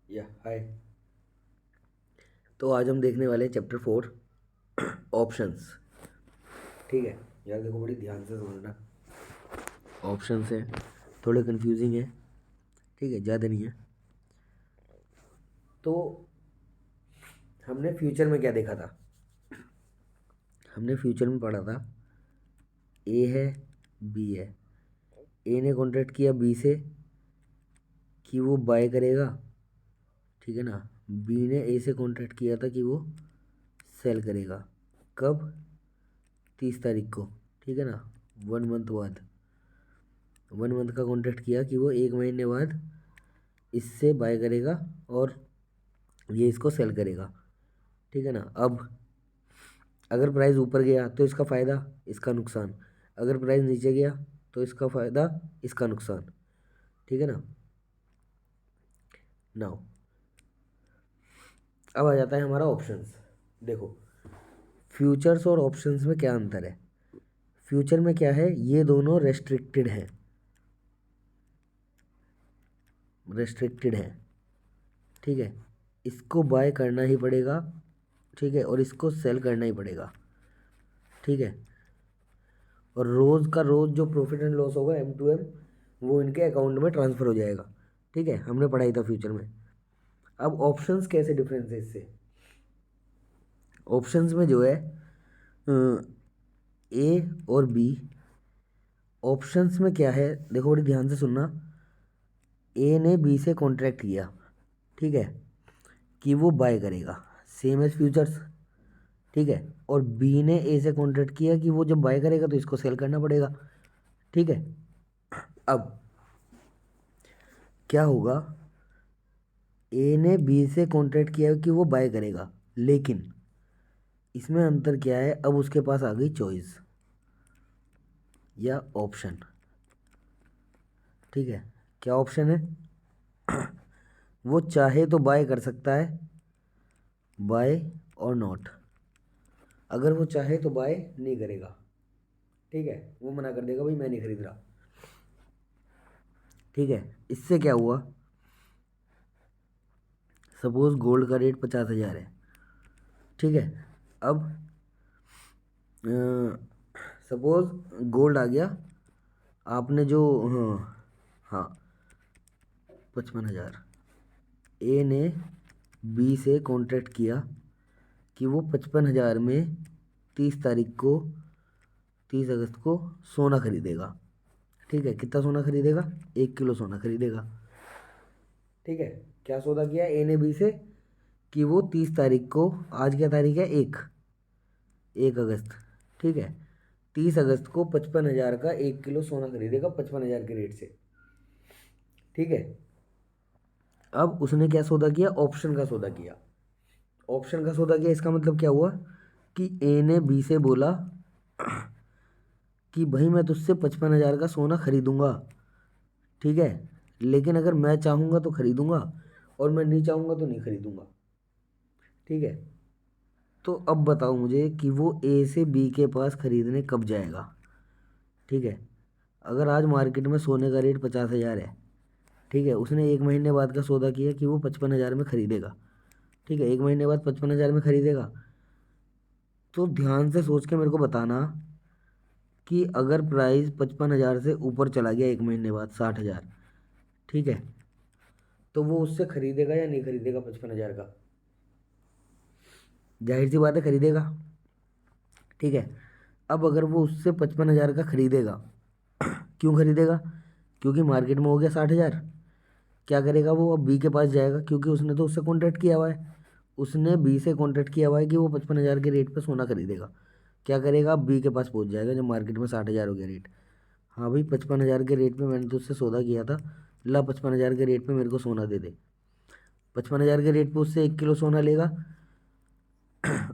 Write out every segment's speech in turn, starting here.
या हाय। तो आज हम देखने वाले हैं चैप्टर 4 ऑप्शंस। ठीक है यार, देखो बड़ी ध्यान से समझना। ऑप्शंस है, थोड़े कंफ्यूजिंग है। ठीक है, ज़्यादा नहीं है। तो हमने फ्यूचर में क्या देखा था? हमने फ्यूचर में पढ़ा था ए है, बी है। ए ने कॉन्ट्रैक्ट किया बी से कि वो बाय करेगा, ठीक है ना। बी ने ए से कॉन्ट्रैक्ट किया था कि वो सेल करेगा। कब? 30 तारीख को, ठीक है ना। 1 मंथ बाद, 1 मंथ का कॉन्ट्रैक्ट किया कि वो 1 महीने बाद इससे बाय करेगा और ये इसको सेल करेगा, ठीक है ना। अब अगर प्राइस ऊपर गया तो इसका फ़ायदा, इसका नुकसान। अगर प्राइस नीचे गया तो इसका फ़ायदा, इसका नुकसान, ठीक है ना। नाउ अब आ जाता है हमारा ऑप्शंस। देखो, फ्यूचर्स और ऑप्शंस में क्या अंतर है? फ्यूचर में क्या है, ये दोनों रेस्ट्रिक्टेड हैं, रेस्ट्रिक्टेड हैं, ठीक है। इसको बाय करना ही पड़ेगा, ठीक है, और इसको सेल करना ही पड़ेगा, ठीक है। और रोज़ का रोज़ जो प्रॉफिट एंड लॉस होगा M2M, वो इनके अकाउंट में ट्रांसफ़र हो जाएगा, ठीक है। हमने पढ़ाई था फ्यूचर में। अब ऑप्शंस कैसे डिफरेंस है इससे? ऑप्शंस में जो है ए और बी। ऑप्शंस में क्या है, देखो बड़ी ध्यान से सुनना। ए ने बी से कॉन्ट्रैक्ट किया, ठीक है, कि वो बाय करेगा, सेम एज फ्यूचर्स, ठीक है। और बी ने ए से कॉन्ट्रैक्ट किया कि वो जब बाय करेगा तो इसको सेल करना पड़ेगा, ठीक है। अब क्या होगा, ए ने बी से कॉन्ट्रैक्ट किया कि वो बाय करेगा, लेकिन इसमें अंतर क्या है, अब उसके पास आ गई चॉइस या ऑप्शन, ठीक है। क्या ऑप्शन है? वो चाहे तो बाय कर सकता है, बाय और नॉट। अगर वो चाहे तो बाय नहीं करेगा, ठीक है, वो मना कर देगा, भाई मैं नहीं खरीद रहा, ठीक है। इससे क्या हुआ, सपोज गोल्ड का रेट 50,000 है, ठीक है। अब सपोज गोल्ड आ गया, आपने जो, हाँ हाँ, 55,000। ए ने बी से कॉन्ट्रैक्ट किया कि वो 55,000 में 30 तारीख को, 30 अगस्त को सोना खरीदेगा, ठीक है। कितना सोना खरीदेगा? 1 किलो सोना खरीदेगा, ठीक है। क्या सौदा किया ए ने बी से कि वो 30 तारीख को, आज क्या तारीख है? 1 अगस्त, ठीक है। 30 अगस्त को 55,000 का 1 किलो सोना खरीदेगा 55,000 के रेट से, ठीक है। अब उसने क्या सौदा किया? ऑप्शन का सौदा किया। ऑप्शन का सौदा किया, इसका मतलब क्या हुआ कि ए ने बी से बोला कि भाई मैं तुझसे 55,000 का सोना खरीदूंगा, ठीक है, लेकिन अगर मैं चाहूँगा तो खरीदूंगा और मैं नहीं चाहूँगा तो नहीं खरीदूंगा, ठीक है। तो अब बताओ मुझे कि वो ए से बी के पास खरीदने कब जाएगा, ठीक है। अगर आज मार्केट में सोने का रेट 50,000 है, ठीक है, उसने 1 महीने बाद का सौदा किया कि वो 55,000 में खरीदेगा, ठीक है। 1 महीने बाद 55,000 में खरीदेगा, तो ध्यान से सोच के मेरे को बताना कि अगर प्राइस 55,000 से ऊपर चला गया 1 महीने बाद 60,000, ठीक है, तो वो उससे खरीदेगा या नहीं खरीदेगा 55,000 का? जाहिर सी बात है खरीदेगा, ठीक है। अब अगर वो उससे 55,000 का खरीदेगा, क्यों खरीदेगा? क्योंकि मार्केट में हो गया 60,000। क्या करेगा वो? अब बी के पास जाएगा, क्योंकि उसने तो उससे कॉन्ट्रैक्ट किया हुआ है, उसने बी से कॉन्ट्रैक्ट किया हुआ है कि वो 55,000 के रेट पे सोना खरीदेगा। क्या करेगा? अब बी के पास पहुंच जाएगा जब मार्केट में 60,000 हो गया रेट। हाँ भाई, 55,000 के रेट पे मैंने तो उससे सौदा किया था, ला 55,000 के रेट पे मेरे को सोना दे दे। 55,000 के रेट पे उससे 1 किलो सोना लेगा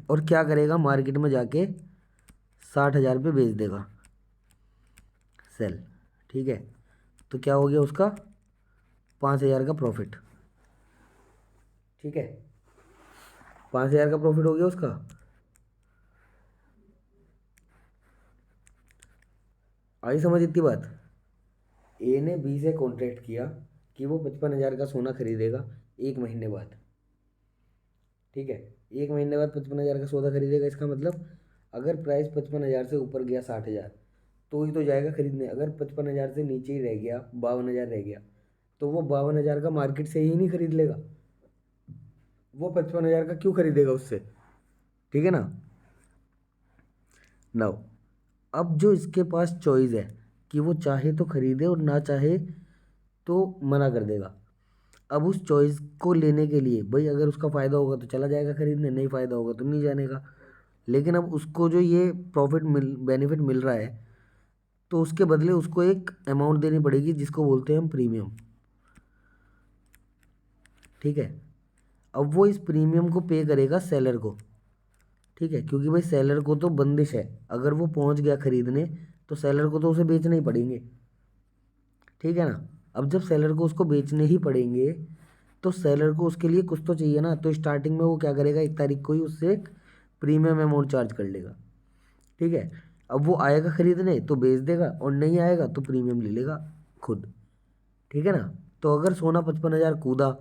और क्या करेगा? मार्केट में जाके 60,000 पे बेच देगा, सेल, ठीक है। तो क्या हो गया उसका? 5,000 का प्रॉफिट, ठीक है। 5,000 का प्रॉफिट हो गया उसका। आई समझ इतनी बात? ए ने बी से कॉन्ट्रैक्ट किया कि वो 55,000 का सोना खरीदेगा 1 महीने बाद। ठीक है, 1 महीने बाद 55,000 का सौदा खरीदेगा। इसका मतलब अगर प्राइस 55,000 से ऊपर गया 60,000 तो ही तो जाएगा खरीदने। अगर 55,000 से नीचे ही रह गया, 52,000 रह गया, तो वो 52,000 का मार्केट से ही नहीं खरीद लेगा, वो 55,000 का क्यों खरीदेगा उससे। ठीक है ना। नाउ अब जो इसके पास चॉइस है कि वो चाहे तो खरीदे और ना चाहे तो मना कर देगा। अब उस चॉइस को लेने के लिए भाई अगर उसका फ़ायदा होगा तो चला जाएगा खरीदने, नहीं फ़ायदा होगा तो नहीं जाने का। लेकिन अब उसको जो ये बेनिफिट मिल रहा है, तो उसके बदले उसको एक अमाउंट देनी पड़ेगी जिसको बोलते हैं हम प्रीमियम। ठीक है, अब वो इस प्रीमियम को पे करेगा सेलर को। ठीक है, क्योंकि भाई सेलर को तो बंदिश है, अगर वो पहुंच गया खरीदने तो सेलर को तो उसे बेचने ही पड़ेंगे। ठीक है ना। अब जब सेलर को उसको बेचने ही पड़ेंगे तो सेलर को उसके लिए कुछ तो चाहिए ना। तो स्टार्टिंग में वो क्या करेगा, 1 तारीख को ही उससे एक प्रीमियम अमाउंट चार्ज कर लेगा। ठीक है, अब वो आएगा खरीदने तो बेच देगा, और नहीं आएगा तो प्रीमियम ले लेगा खुद। ठीक है ना। तो अगर सोना 55,000 कूदा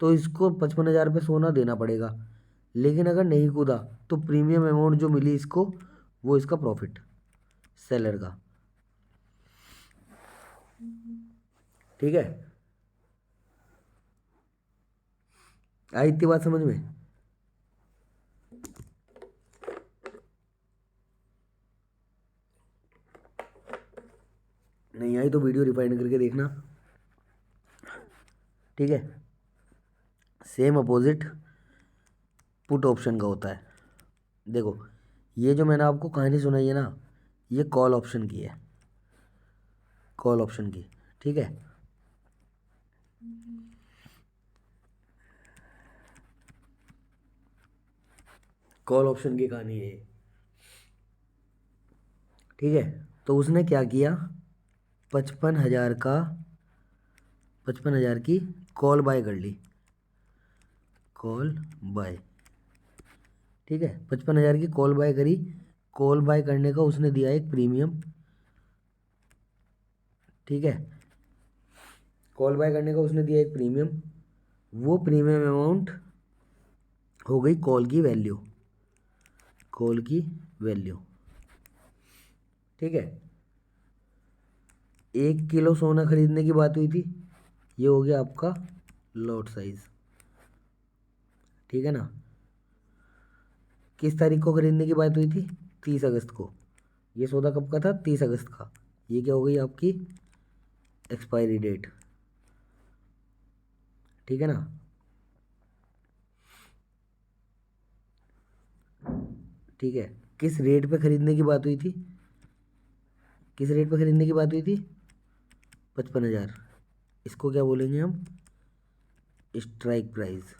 तो इसको 55,000 पे सोना देना पड़ेगा। लेकिन अगर नहीं कूदा तो प्रीमियम अमाउंट जो मिली इसको, वो इसका प्रॉफिट सेलर का। ठीक है, आई इतनी बात समझ में। नहीं आई तो वीडियो रिफाइंड करके देखना। ठीक है, सेम अपोजिट पुट ऑप्शन का होता है। देखो, ये जो मैंने आपको कहानी सुनाई है ना, ये कॉल ऑप्शन की है, कॉल ऑप्शन की। ठीक है, कॉल ऑप्शन की कहानी है ये। ठीक है, तो उसने क्या किया, 55,000 का 55,000 की कॉल बाय कर ली, कॉल बाय। ठीक है, 55,000 की कॉल बाय करी। कॉल बाय करने का उसने दिया एक प्रीमियम। ठीक है, कॉल बाय करने का उसने दिया एक प्रीमियम। वो प्रीमियम अमाउंट हो गई कॉल की वैल्यू, कॉल की वैल्यू। ठीक है, 1 किलो सोना खरीदने की बात हुई थी, ये हो गया आपका लॉट साइज। ठीक है ना। किस तारीख को खरीदने की बात हुई थी, 30 अगस्त को। ये सौदा कब का था, 30 अगस्त का। ये क्या हो गई आपकी एक्सपायरी डेट। ठीक है ना। ठीक है, किस रेट पे खरीदने की बात हुई थी, किस रेट पे खरीदने की बात हुई थी, 55,000। इसको क्या बोलेंगे हम, स्ट्राइक प्राइस।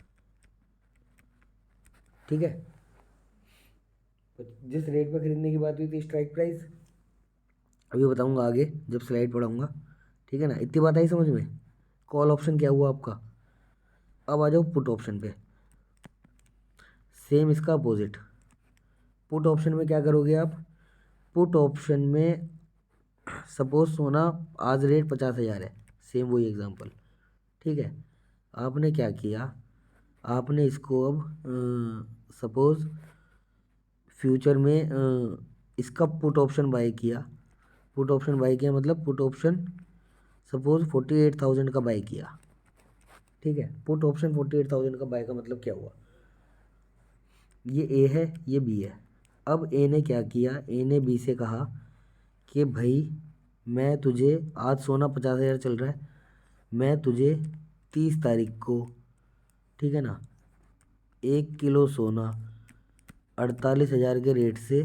ठीक है, जिस रेट पे खरीदने की बात हुई थी स्ट्राइक प्राइस, अभी बताऊंगा आगे जब स्लाइड पढ़ाऊंगा। ठीक है ना, इतनी बात आई समझ में। कॉल ऑप्शन क्या हुआ आपका। अब आ जाओ पुट ऑप्शन पे, सेम इसका अपोजिट। पुट ऑप्शन में क्या करोगे आप, पुट ऑप्शन में सपोज सोना आज रेट 50,000 है, सेम वही एग्जांपल। ठीक है, आपने क्या किया, आपने इसको अब सपोज फ्यूचर में इसका पुट ऑप्शन बाय किया। पुट ऑप्शन बाय किया मतलब पुट ऑप्शन सपोज 48,000 का बाय किया। ठीक है, पुट ऑप्शन 48,000 का बाय का मतलब क्या हुआ, ये ए है ये बी है। अब ए ने क्या किया, ए ने बी से कहा कि भाई मैं तुझे, आज सोना 50,000 चल रहा है, मैं तुझे 30 तारीख को, ठीक है ना, 1 किलो सोना 48,000 के रेट से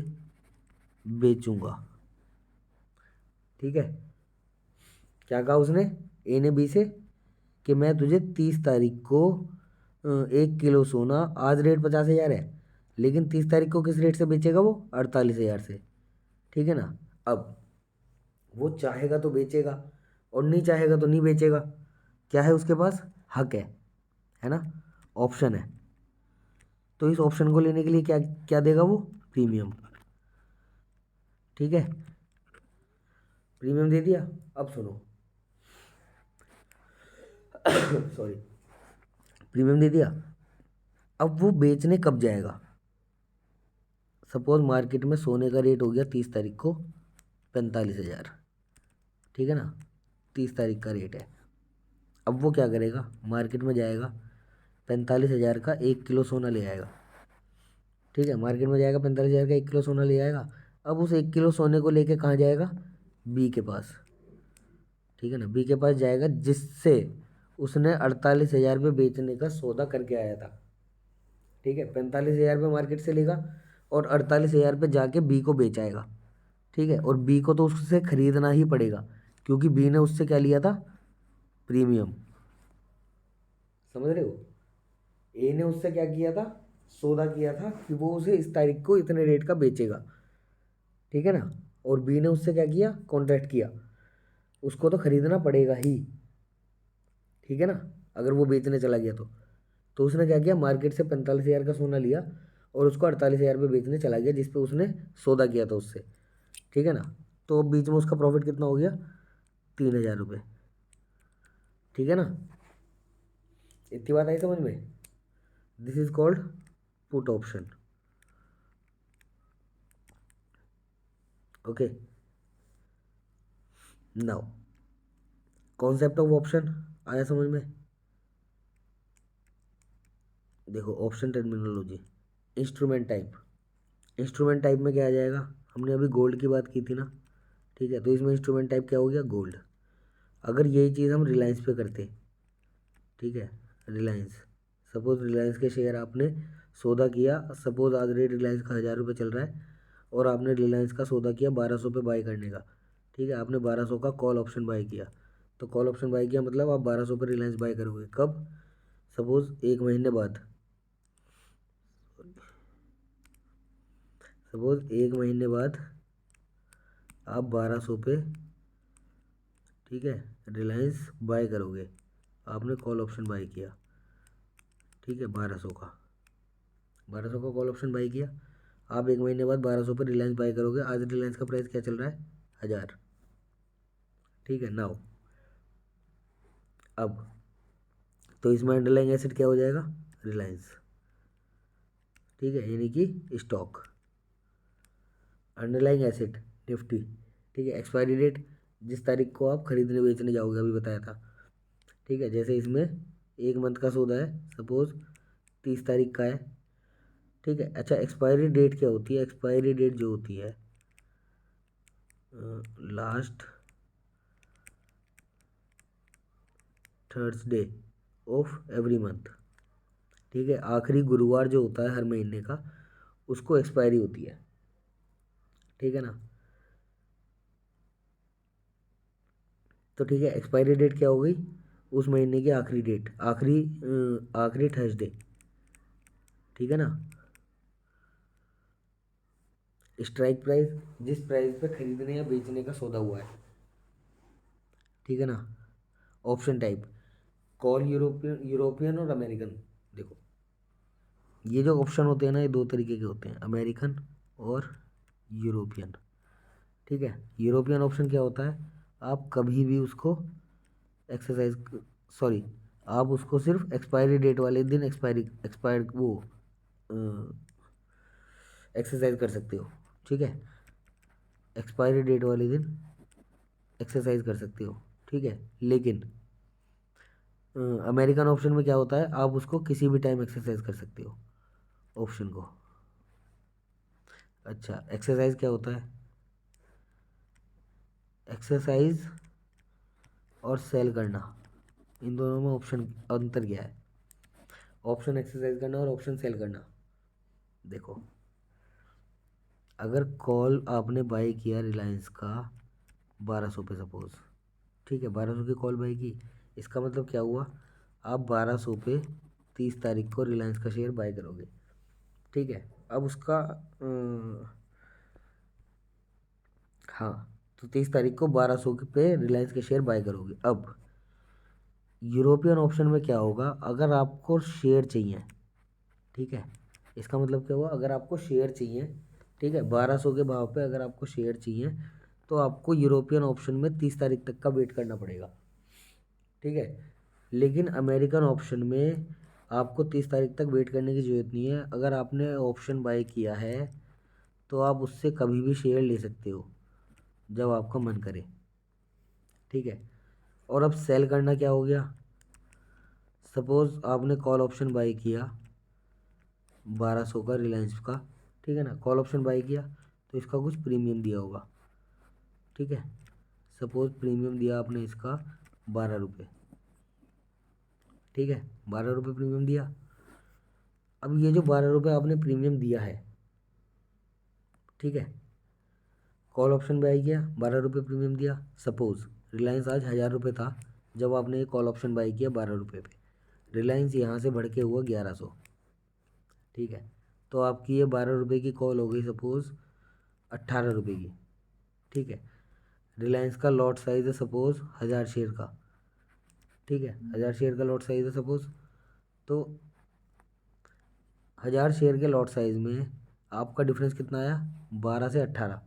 बेचूंगा। ठीक है, क्या कहा उसने, ए ने बी से कि मैं तुझे 30 तारीख को 1 किलो सोना, आज रेट 50,000 है, लेकिन 30 तारीख को किस रेट से बेचेगा वो, 48,000 से। ठीक है ना। अब वो चाहेगा तो बेचेगा और नहीं चाहेगा तो नहीं बेचेगा। क्या है उसके पास, हक है ना, ऑप्शन है। तो इस ऑप्शन को लेने के लिए क्या क्या देगा वो, प्रीमियम। ठीक है, प्रीमियम दे दिया। अब सुनो, सॉरी, प्रीमियम दे दिया। अब वो बेचने कब जाएगा? सपोज मार्केट में सोने का रेट हो गया 30 तारीख को 45,000, ठीक है ना, 30 तारीख का रेट है। अब वो क्या करेगा, मार्केट में जाएगा, 45,000 का 1 किलो सोना ले आएगा। ठीक है, मार्केट में जाएगा, 45,000 का 1 किलो सोना ले आएगा। अब उस 1 किलो सोने को लेके कहाँ जाएगा? बी के पास। ठीक है ना, बी के पास जाएगा जिससे उसने 48,000 पे बेचने का सौदा करके आया था। ठीक है, 45,000 पे मार्केट से लेगा और 48,000 पे जाके बी को बेचाएगा। ठीक है, और बी को तो उससे खरीदना ही पड़ेगा क्योंकि बी ने उससे क्या लिया था? प्रीमियम। समझ रहे हो? ए ने उससे क्या किया था? सौदा किया था कि वो उसे इस तारीख को इतने रेट का बेचेगा। ठीक है ना, और बी ने उससे क्या किया? कॉन्ट्रैक्ट किया, उसको तो खरीदना पड़ेगा ही। ठीक है ना, अगर वो बेचने चला गया तो उसने क्या किया? मार्केट से 45,000 का सोना लिया और उसको 48,000 पे बेचने चला गया जिस पे उसने सौदा किया था उससे। ठीक है ना, तो बीच में उसका प्रॉफिट कितना हो गया? 3,000 रुपये। ठीक है ना, इतनी बात आई समझ में? This is called put option. Okay, now concept of option आया समझ में? देखो, option terminology, instrument type. Instrument type में क्या आ जाएगा? हमने अभी गोल्ड की बात की थी ना। ठीक है, तो इसमें इंस्ट्रूमेंट टाइप क्या हो गया? गोल्ड। अगर यही चीज़ हम रिलायंस पे करते, ठीक है, रिलायंस, सपोज रिलायंस के शेयर आपने सौदा किया, सपोज आज रेट रिलायंस का 1,000 रुपये चल रहा है और आपने रिलायंस का सौदा किया 1,200 पे बाई करने का। ठीक है, आपने 1,200 का कॉल ऑप्शन बाई किया। तो कॉल ऑप्शन बाई किया मतलब आप 1,200 पर रिलायंस बाई करोगे कब? सपोज 1 महीने बाद। सपोज 1 महीने बाद आप 1,200 पे, ठीक है, रिलायंस बाय करोगे। आपने कॉल ऑप्शन बाय किया, ठीक है, 1,200 का कॉल ऑप्शन बाय किया। आप 1 महीने बाद 1,200 पर रिलायंस बाय करोगे। आज रिलायंस का प्राइस क्या चल रहा है? 1,000। ठीक है, नाउ अब तो इसमें अंडरलाइंग एसेट क्या हो जाएगा? रिलायंस। ठीक है, यानी कि स्टॉक। Underlying asset Nifty. ठीक है, एक्सपायरी डेट जिस तारीख को आप खरीदने बेचने जाओगे, अभी बताया था। ठीक है, जैसे इसमें 1 मंथ का सौदा है, सपोज 30 तारीख का है। ठीक है, अच्छा, एक्सपायरी डेट क्या होती है? एक्सपायरी डेट जो होती है, last Thursday of every month. ठीक है, आखिरी गुरुवार जो होता है हर महीने का, उसको एक्सपायरी होती है। ठीक है ना, तो ठीक है, एक्सपायरी डेट क्या हो गई? उस महीने की आखिरी डेट, आखिरी थर्सडे। ठीक है ना, स्ट्राइक प्राइस जिस प्राइस पे खरीदने या बेचने का सौदा हुआ है। ठीक है ना, option type, call European, European और अमेरिकन। देखो, ये जो ऑप्शन होते हैं ना, ये दो तरीके के होते हैं, अमेरिकन और यूरोपियन। ठीक है, यूरोपियन ऑप्शन क्या होता है? आप कभी भी उसको एक्सरसाइज, सॉरी, आप उसको सिर्फ एक्सपायरी डेट वाले दिन एक्सपायर्ड वो एक्सरसाइज कर सकते हो। ठीक है, एक्सपायरी डेट वाले दिन एक्सरसाइज कर सकते हो। ठीक है, लेकिन अमेरिकन ऑप्शन में क्या होता है? आप उसको किसी भी टाइम एक्सरसाइज कर सकते हो ऑप्शन को। अच्छा, एक्सरसाइज क्या होता है? एक्सरसाइज और सेल करना, इन दोनों में ऑप्शन अंतर क्या है? ऑप्शन एक्सरसाइज करना और ऑप्शन सेल करना। देखो, अगर कॉल आपने बाई किया रिलायंस का 1,200 पे सपोज, ठीक है, 1,200 की कॉल बाई की, इसका मतलब क्या हुआ? आप 1,200 पे 30 तारीख को रिलायंस का शेयर बाय करोगे। ठीक है, अब उसका हाँ, तो 30 तारीख को 1,200 पे रिलायंस के शेयर बाय करोगे। अब यूरोपियन ऑप्शन में क्या होगा? अगर आपको शेयर चाहिए, ठीक है, इसका मतलब क्या हुआ? अगर आपको शेयर चाहिए, ठीक है, 1,200 के भाव पे अगर आपको शेयर चाहिए तो आपको यूरोपियन ऑप्शन में 30 तारीख तक का वेट करना पड़ेगा। ठीक है, लेकिन अमेरिकन ऑप्शन में आपको 30 तारीख तक वेट करने की ज़रूरत नहीं है। अगर आपने ऑप्शन बाय किया है तो आप उससे कभी भी शेयर ले सकते हो जब आपका मन करे। ठीक है। और अब सेल करना क्या हो गया, सपोज़ आपने कॉल ऑप्शन बाय किया 1200 का रिलायंस का, ठीक है ना, कॉल ऑप्शन बाय किया तो इसका कुछ प्रीमियम दिया होगा। ठीक है, सपोज़ प्रीमियम दिया आपने इसका 12 रुपये। ठीक है, 12 रुपये प्रीमियम दिया। अब ये जो 12 रुपये आपने प्रीमियम दिया है, ठीक है, कॉल ऑप्शन बाय किया 12 रुपये प्रीमियम दिया। सपोज़ रिलायंस आज 1000 रुपये था जब आपने ये कॉल ऑप्शन बाय किया 12 रुपये पे, रिलायंस यहाँ से बढ़ के हुआ 1100। ठीक है, तो आपकी ये 12 रुपये की कॉल हो गई सपोज़ 18 रुपये की। ठीक है, रिलायंस का लॉट साइज़ है सपोज़ 1000 शेयर का। ठीक है, 1000 शेयर का लॉट साइज़ है सपोज़। तो 1000 शेयर के लॉट साइज़ में आपका डिफरेंस कितना आया, 12 से 18,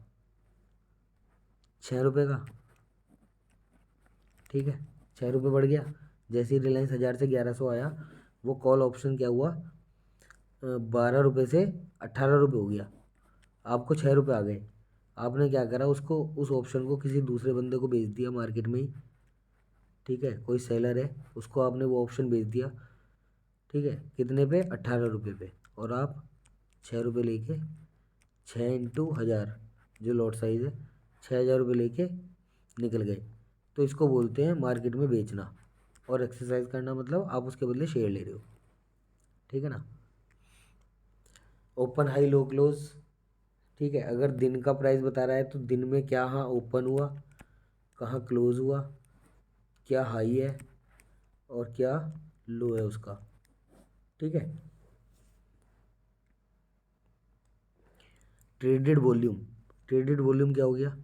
6 रुपये का। ठीक है, 6 रुपये बढ़ गया। जैसे ही रिलायंस 1000 से 1100 आया, वो कॉल ऑप्शन क्या हुआ, 12 रुपये से 18 रुपये हो गया। आपको 6 रुपये आ गए। आपने क्या करा, उसको उस ऑप्शन को किसी दूसरे बंदे को बेच दिया मार्केट में ही। ठीक है, कोई सेलर है, उसको आपने वो ऑप्शन बेच दिया। ठीक है, कितने पे, 18 रुपये पे। और आप 6 रुपये लेके, 6 × 1000 जो लॉट साइज़ है, 6000 रुपये लेके निकल गए। तो इसको बोलते हैं मार्केट में बेचना। और एक्सरसाइज करना मतलब आप उसके बदले शेयर ले रहे हो। ठीक है ना। Open high low close. ठीक है, अगर दिन का प्राइस बता रहा है तो दिन में क्या हाँ ओपन हुआ, कहाँ क्लोज हुआ, क्या हाई है और क्या लो है उसका। ठीक है। ट्रेडेड वॉल्यूम, ट्रेडेड वॉल्यूम क्या हो गया,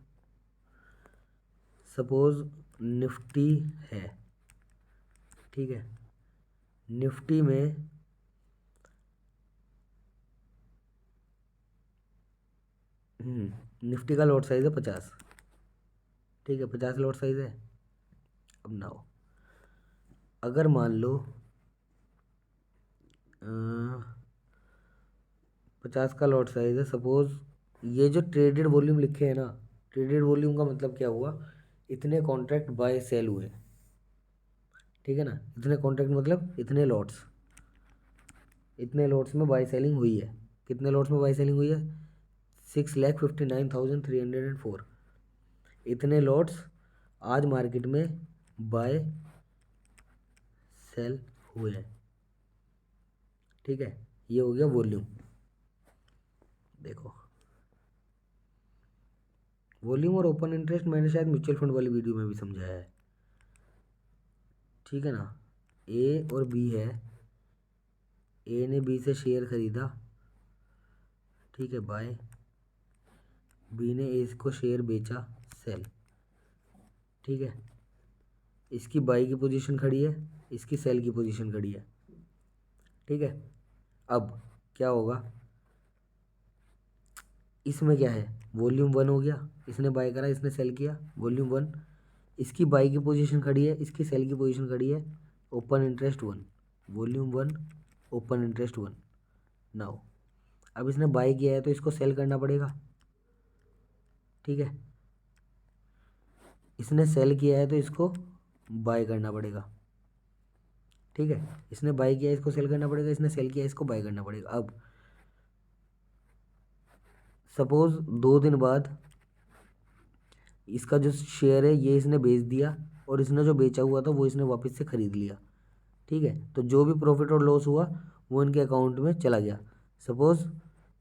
सपोज निफ्टी है। ठीक है, निफ्टी में निफ्टी का लॉट साइज़ है 50। ठीक है, 50 लॉट साइज़ है। अब ना हो, अगर मान लो 50 का लॉट साइज़ है सपोज़, ये जो ट्रेडेड वॉल्यूम लिखे हैं ना, ट्रेडेड वॉल्यूम का मतलब क्या हुआ, इतने कॉन्ट्रैक्ट बाय सेल हुए। ठीक है ना, इतने कॉन्ट्रैक्ट मतलब इतने लॉट्स, इतने लॉट्स में बाय सेलिंग हुई है। कितने लॉट्स में बाय सेलिंग हुई है, 6,59,304। इतने लॉट्स आज मार्केट में बाय सेल हुए हैं। ठीक है, ये हो गया वॉल्यूम। देखो, वॉल्यूम और ओपन इंटरेस्ट मैंने शायद म्यूचुअल फंड वाली वीडियो में भी समझाया है। ठीक है ना, ए और बी है, ए ने बी से शेयर खरीदा, ठीक है, बाय, बी ने ए को शेयर बेचा, सेल। ठीक है, इसकी बाई की पोजीशन खड़ी है, इसकी सेल की पोजीशन खड़ी है। ठीक है, अब क्या होगा, इसमें क्या है, वॉल्यूम 1 हो गया, इसने बाय करा, इसने सेल किया, वॉल्यूम 1। इसकी बाई की पोजीशन खड़ी है, इसकी सेल की पोजीशन खड़ी है, open interest 1, volume 1, open interest 1। Now अब इसने बाय किया है तो इसको सेल करना पड़ेगा। ठीक है, इसने सेल किया है तो इसको बाय करना पड़ेगा। ठीक है, इसने बाय किया है, इसको सेल करना पड़ेगा, इसने सेल किया है, इसको बाय करना पड़ेगा। अब सपोज 2 दिन बाद इसका जो शेयर है ये इसने बेच दिया और इसने जो बेचा हुआ था वो इसने वापस से ख़रीद लिया। ठीक है, तो जो भी प्रॉफिट और लॉस हुआ वो इनके अकाउंट में चला गया। सपोज़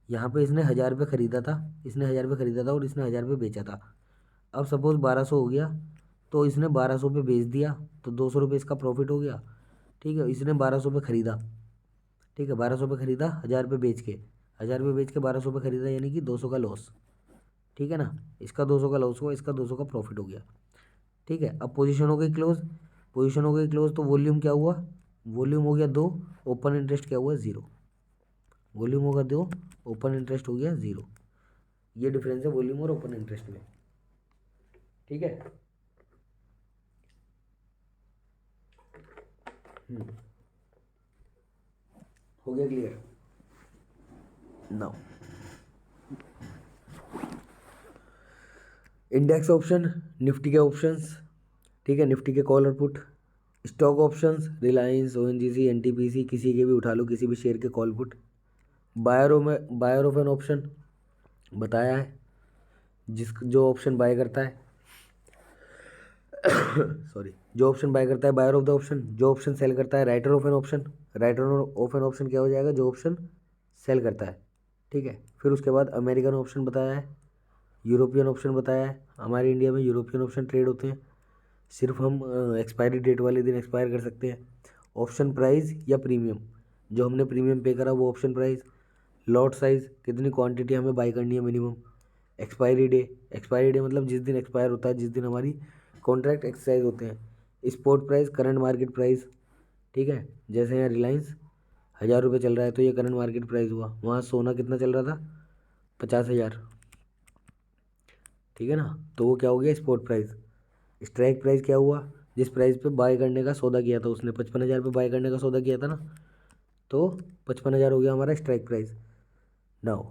यहाँ पे इसने 1000 रुपये ख़रीदा था, इसने 1000 रुपये ख़रीदा था और इसने 1000 रुपये बेचा था। अब सपोज़ 1200 हो गया तो इसने 1200 पे बेच दिया तो 200 रुपये इसका प्रॉफिट हो गया। ठीक है, इसने 1200 पे ख़रीदा। ठीक है, 1200 पे ख़रीदा, 1000 रुपये बेच के, 1000 रुपये बेच के 1200 पे ख़रीदा, यानी कि 200 का लॉस। ठीक है ना, इसका 200 का लॉस हुआ, इसका 200 का प्रॉफिट हो गया। ठीक है, अब पोजीशन हो गई क्लोज, पोजीशन हो गई क्लोज तो वॉल्यूम क्या हुआ, वॉल्यूम हो गया 2, ओपन इंटरेस्ट क्या हुआ 0। वॉल्यूम होगा 2, ओपन इंटरेस्ट हो गया 0। ये डिफरेंस है वॉल्यूम और ओपन इंटरेस्ट में। ठीक है, हो गया clear? Now index option, Nifty के ऑप्शंस, ठीक है, निफ्टी के कॉल और put. Stock options, Reliance, ONGC, NTPC, किसी के भी उठा लो, किसी भी शेयर के call put. Buyer of an option बताया है, जो ऑप्शन बाय करता है सॉरी, जो ऑप्शन बाय करता है बायर ऑफ द ऑप्शन, जो ऑप्शन सेल करता है writer of an option. Writer of an option क्या हो जाएगा? जो ऑप्शन सेल करता है, ठीक है। फिर उसके बाद अमेरिकन ऑप्शन बताया है, यूरोपियन ऑप्शन बताया है। हमारे इंडिया में यूरोपियन ऑप्शन ट्रेड होते हैं, सिर्फ हम एक्सपायरी डेट वाले दिन एक्सपायर कर सकते हैं। ऑप्शन प्राइस या प्रीमियम, जो हमने प्रीमियम पे करा वो ऑप्शन प्राइस। लॉट साइज, कितनी क्वांटिटी हमें बाई करनी है मिनिमम। एक्सपायरी डे मतलब जिस दिन एक्सपायर होता है, जिस दिन हमारी कॉन्ट्रैक्ट एक्सरसाइज होते हैं। Spot price, current market price, ठीक है। जैसे यहाँ रिलायंस 1000 रुपये चल रहा है तो ये करंट मार्केट प्राइस हुआ। वहाँ सोना कितना चल रहा था? 50,000, ठीक है ना, तो वो क्या हो गया? Spot price. स्ट्राइक प्राइस क्या हुआ? जिस प्राइस पे बाय करने का सौदा किया था उसने, 55,000 पे बाय करने का सौदा किया था ना, तो 55,000 हो गया हमारा स्ट्राइक प्राइस। नाउ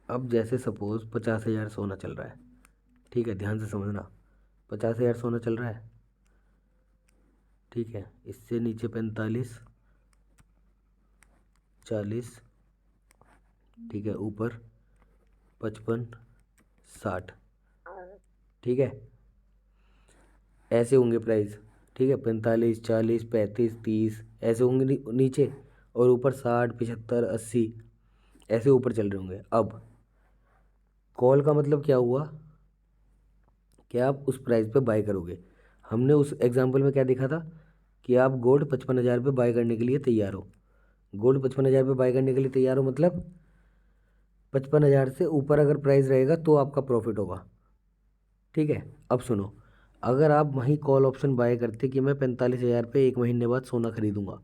अब जैसे सपोज 50,000 सोना चल रहा है, ठीक है, ध्यान से समझना। 50,000 सोना चल रहा है, ठीक है। इससे नीचे 45, 40, ठीक है, ऊपर 55, 60, ठीक है, ऐसे होंगे प्राइस, ठीक है। 45, 40, 35, 30 ऐसे होंगे नीचे, और ऊपर 60, 75, 80 ऐसे ऊपर चल रहे होंगे। अब कॉल का मतलब क्या हुआ कि आप उस प्राइस पे बाय करोगे। हमने उस एग्जांपल में क्या देखा था कि आप गोल्ड 55,000 पे बाय करने के लिए तैयार हो। गोल्ड 55,000 पे बाय करने के लिए तैयार हो मतलब 55,000 से ऊपर अगर प्राइस रहेगा तो आपका प्रॉफिट होगा, ठीक है। अब सुनो, अगर आप वहीं कॉल ऑप्शन बाय करते कि मैं 45,000 पे 1 महीने बाद सोना खरीदूंगा,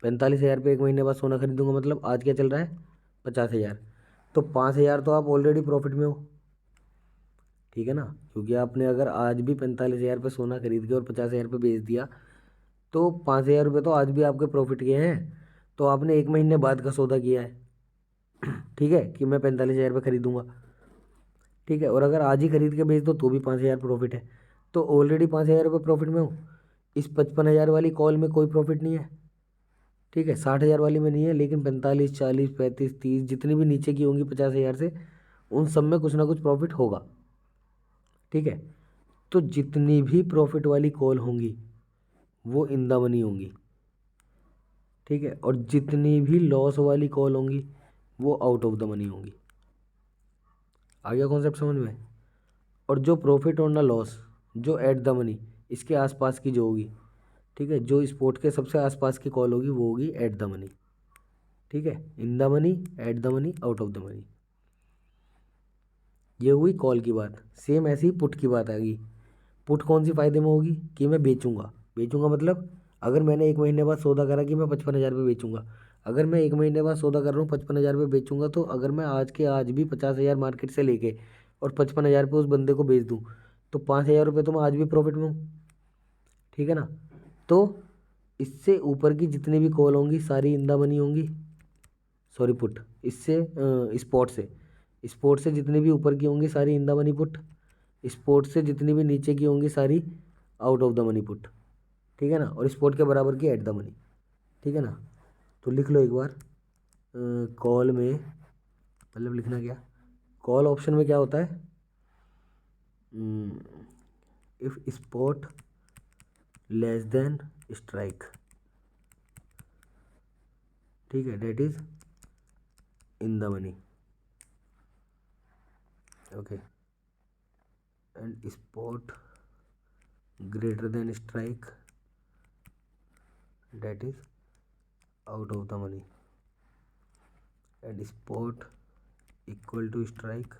45,000 पे 1 महीने बाद सोना खरीदूंगा मतलब आज क्या चल रहा है? 50,000, तो 5,000 तो आप ऑलरेडी प्रॉफिट में हो, ठीक है ना। क्योंकि आपने अगर आज भी 45,000 पे सोना खरीद के और 50,000 पे बेच दिया तो 5,000 रुपये तो आज भी आपके प्रॉफिट के हैं। तो आपने 1 महीने बाद का सौदा किया है, ठीक है, कि मैं 45,000 पे खरीदूंगा, ठीक है। और अगर आज ही खरीद के बेच दो तो भी 5,000 प्रॉफिट है, तो ऑलरेडी 5,000 रुपये प्रॉफिट में हूँ। इस 55,000 वाली कॉल में कोई प्रॉफिट नहीं है, ठीक है। 60,000 वाली में नहीं है, लेकिन 45, 40, 35, 30 जितनी भी नीचे की होंगी 50,000 से, उन सब में कुछ ना कुछ प्रॉफिट होगा, ठीक है। तो जितनी भी प्रॉफिट वाली कॉल होंगी वो इन द मनी होंगी, ठीक है। और जितनी भी लॉस वाली कॉल होंगी वो आउट ऑफ द मनी होंगी। आ गया कॉन्सेप्ट समझ में? और जो प्रॉफिट और ना लॉस, जो एट द मनी इसके आसपास की जो होगी, ठीक है, जो स्पोर्ट के सबसे आसपास की कॉल होगी वो होगी एट द मनी, ठीक है। इन the money, eight the money, out of the money, ये हुई कॉल की बात। सेम ऐसी ही पुट की बात आ गई। पुट कौन सी फ़ायदे में होगी? कि मैं बेचूंगा। बेचूंगा मतलब अगर मैंने 1 महीने बाद सौदा करा कि मैं 55,000 पे बेचूंगा, अगर मैं 1 महीने बाद सौदा कर रहा हूँ 55,000 पे बेचूंगा, तो अगर मैं आज के आज भी 50,000 मार्केट से लेके और 55,000 पे उस बंदे को बेच दूँ तो 5,000 रुपये तो मैं आज भी प्रॉफिट में हूँ, ठीक है ना। तो इससे ऊपर की जितनी भी कॉल होंगी सारी इन द मनी होंगी, सॉरी पुट, इससे स्पोर्ट से जितनी भी ऊपर की होंगी सारी इन द मनी पुट, स्पोर्ट से जितनी भी नीचे की होंगी सारी out of the money put, ठीक है ना। और स्पोर्ट के बराबर की एट द मनी, ठीक है ना। तो लिख लो एक बार, कॉल में मतलब लिखना क्या, कॉल ऑप्शन में क्या होता है? If spot less than strike, ठीक है, that is in the money, okay. And spot greater than strike, that is out of the money, and spot equal to strike,